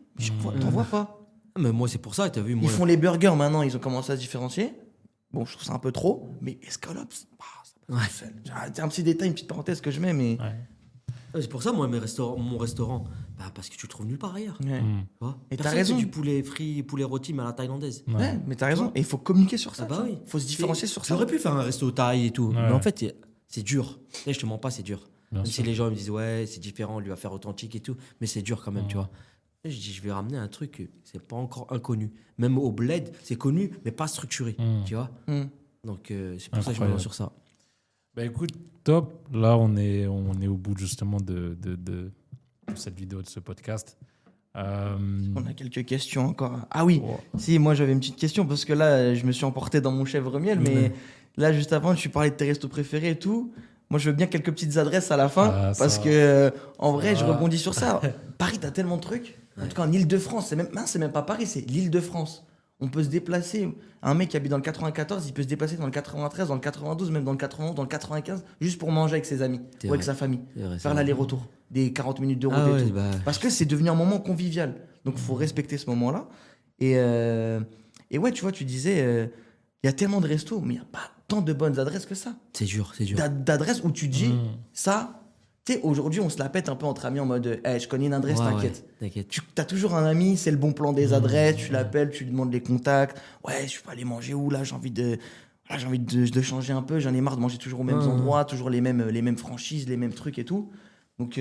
t'en vois pas. Ah, mais moi, c'est pour ça, t'as vu, moi. Ils font les burgers maintenant, ils ont commencé à se différencier. Bon, je trouve ça un peu trop, mais escalope, c'est un petit détail, une petite parenthèse que je mets, mais. Ouais. C'est pour ça, moi, mon restaurant, bah, parce que tu le trouves nulle part ailleurs. Ouais. Mm. Tu vois. Et t'as Personne raison. fait du poulet frit, poulet rôti, mais à la thaïlandaise. Ouais. Ouais, mais t'as raison. Et il faut communiquer sur ça. Ah bah tu vois. oui. Faut se différencier sur ça. J'aurais pu faire un resto thaï et tout, Ouais. mais en fait, c'est dur. Et je te mens pas, c'est dur. Bien Même sûr. si les gens me disent, ouais, c'est différent, lui va faire authentique et tout, mais c'est dur quand même, tu vois. Et je dis, je vais ramener un truc, c'est pas encore inconnu. Même au bled, c'est connu, mais pas structuré, tu vois. Mm. Donc, c'est pour ça que je me Incroyable. lance sur ça. Bah écoute, top. Là, on est au bout justement de cette vidéo, de ce podcast. On a quelques questions encore. Ah oui, Oh. si, moi j'avais une petite question parce que là, je me suis emporté dans mon chèvre miel, mais là, juste avant, tu parlais de tes restos préférés et tout. Moi, je veux bien quelques petites adresses à la fin Ah, ça parce va. que, en vrai, Ça je va. rebondis sur ça. Paris, t'as tellement de trucs. En tout cas, en Ile-de-France, c'est même pas Paris, c'est l'Île-de-France. On peut se déplacer. Un mec qui habite dans le 94, il peut se déplacer dans le 93, dans le 92, même dans le 91, dans le 95, juste pour manger avec ses amis C'est ou avec vrai. sa famille. C'est vrai, c'est Faire vrai. l'aller-retour. Des 40 minutes de route Ah et ouais, tout. bah, Parce que c'est devenu un moment convivial. Donc, il faut respecter ce moment-là. Et ouais, tu vois, tu disais, il y a tellement de restos, mais il n'y a pas tant de bonnes adresses que ça. c'est dur, c'est dur. D'adresses où tu dis, ça, tu sais, aujourd'hui, on se la pète un peu entre amis en mode, hey, je connais une adresse, Ouais, t'inquiète. ouais, t'inquiète. Tu as toujours un ami, c'est le bon plan des adresses, tu l'appelles, tu lui demandes les contacts. Ouais, je peux aller manger où là? J'ai envie de changer un peu, j'en ai marre de manger toujours aux mêmes endroits, toujours les mêmes franchises, les mêmes trucs et tout. Donc,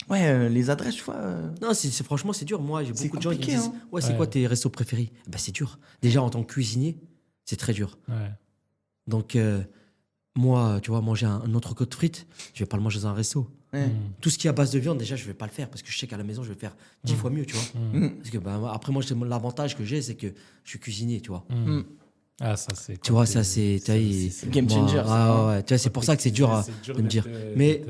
les adresses, tu vois. Non, franchement, c'est dur. Moi, j'ai C'est beaucoup de gens qui me compliqué, disent, hein. ouais, c'est Ouais. quoi tes restos préférés? Bah, c'est dur. Déjà, en tant que cuisinier, c'est très dur. Ouais. Donc, moi, tu vois, manger un entrecôte de frites, je vais pas le manger dans un resto. Ouais. Tout ce qui est à base de viande, déjà, je vais pas le faire parce que je sais qu'à la maison, je vais le faire 10 fois mieux, tu vois. Mm. Parce que, bah, après, moi, l'avantage que j'ai, c'est que je suis cuisinier, tu vois. Mm. Ah, ça, c'est. Tu vois, ça, c'est. tu vois, Game moi, changer, ça. ouais, ouais, tu vois, c'est pour ça que c'est dur de me dire. Mais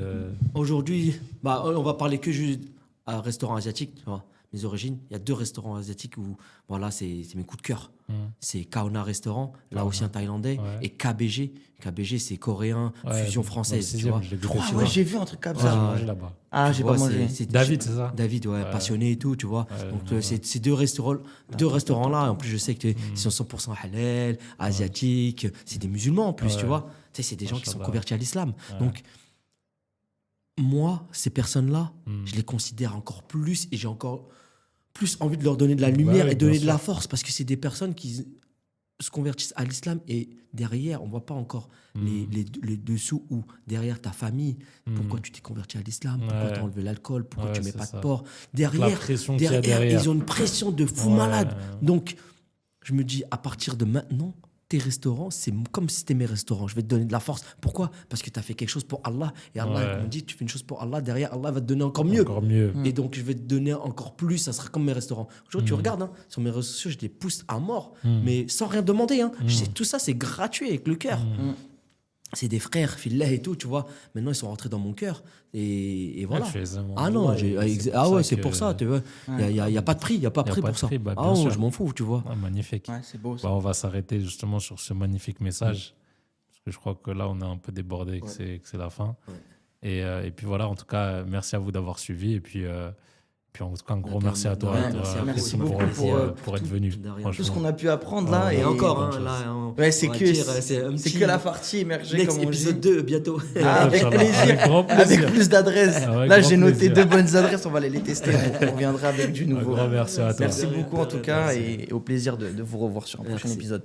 aujourd'hui, bah, on va parler que juste à un restaurant asiatique, tu vois. Mes origines, il y a 2 restaurants asiatiques où, voilà, c'est mes coups de cœur. C'est Kaona Restaurant, là aussi un thaïlandais, Ouais. et KBG. KBG, c'est coréen, fusion française, tu vois. Ah ouais, j'ai vu un truc comme Ça, ça. j'ai Ouais. mangé là-bas. Ah, Tu j'ai vois, pas mangé. David, c'est ça? David, ouais, Ouais. passionné et tout, tu vois. Ouais, Donc, ouais. c'est deux restaurants-là. Et en plus, je sais que ils sont 100% halal, asiatiques. C'est des musulmans en plus, Ouais. tu vois. Tu sais, c'est des gens qui sont Machallah. convertis à l'islam. Ouais. Donc, moi, ces personnes-là, je les considère encore plus et j'ai encore plus envie de leur donner de la lumière ouais, et donner bien de la sûr. force parce que c'est des personnes qui se convertissent à l'islam et derrière, on voit pas encore les dessous ou derrière ta famille, pourquoi tu t'es converti à l'islam, pourquoi Ouais. tu as enlevé l'alcool, pourquoi Ouais, tu mets c'est pas ça. de porc. La Derrière, pression qu'il y a derrière. ils ont une pression de fou Ouais. malade. Donc, je me dis, à partir de maintenant, tes restaurants, c'est comme si c'était mes restaurants. Je vais te donner de la force. Pourquoi? Parce que tu as fait quelque chose pour Allah. Et Allah, Ouais. comme on dit, tu fais une chose pour Allah, derrière, Allah va te donner encore mieux. Encore mieux. Et donc, je vais te donner encore plus. Ça sera comme mes restaurants. Aujourd'hui, tu regardes, hein, sur mes réseaux sociaux, je les pousse à mort, mais sans rien demander. Hein. Je sais, tout ça, c'est gratuit avec le cœur. C'est des frères, filles et tout, tu vois. Maintenant, ils sont rentrés dans mon cœur. Et voilà. tu les aimes en Ah non, vrai, c'est pour ça, tu vois. Il n'y a pas de prix, il n'y a pas de Y a prix pas pour de ça. prix, bah, bien Ah ouais, sûr. je m'en fous, tu vois. Ouais, magnifique. Ouais, c'est beau ça. Bah, on va s'arrêter justement sur ce magnifique message. Parce que je crois que là, on est un peu débordé, que c'est la fin. Et puis voilà, en tout cas, merci à vous d'avoir suivi. Et puis en tout cas, un gros merci à toi, Ouais, à toi, merci à vous. Christine, Merci beaucoup pour être venu. De rien. Tout ce Franchement. qu'on a pu apprendre là. Et encore, bonne hein, chose. là, Ouais, c'est on va que, dire, c'est un c'est petit que la partie émergée, next comme on dit. épisode 2 bientôt. Ah, avec Inch'Allah, plaisir. avec grand plaisir. Avec plus d'adresses. Avec Là, grand j'ai noté plaisir. 2 bonnes adresses. On va les tester. On reviendra avec du Un nouveau. grand merci à toi. Merci beaucoup en tout cas Merci. et au plaisir de vous revoir sur un prochain Merci. épisode.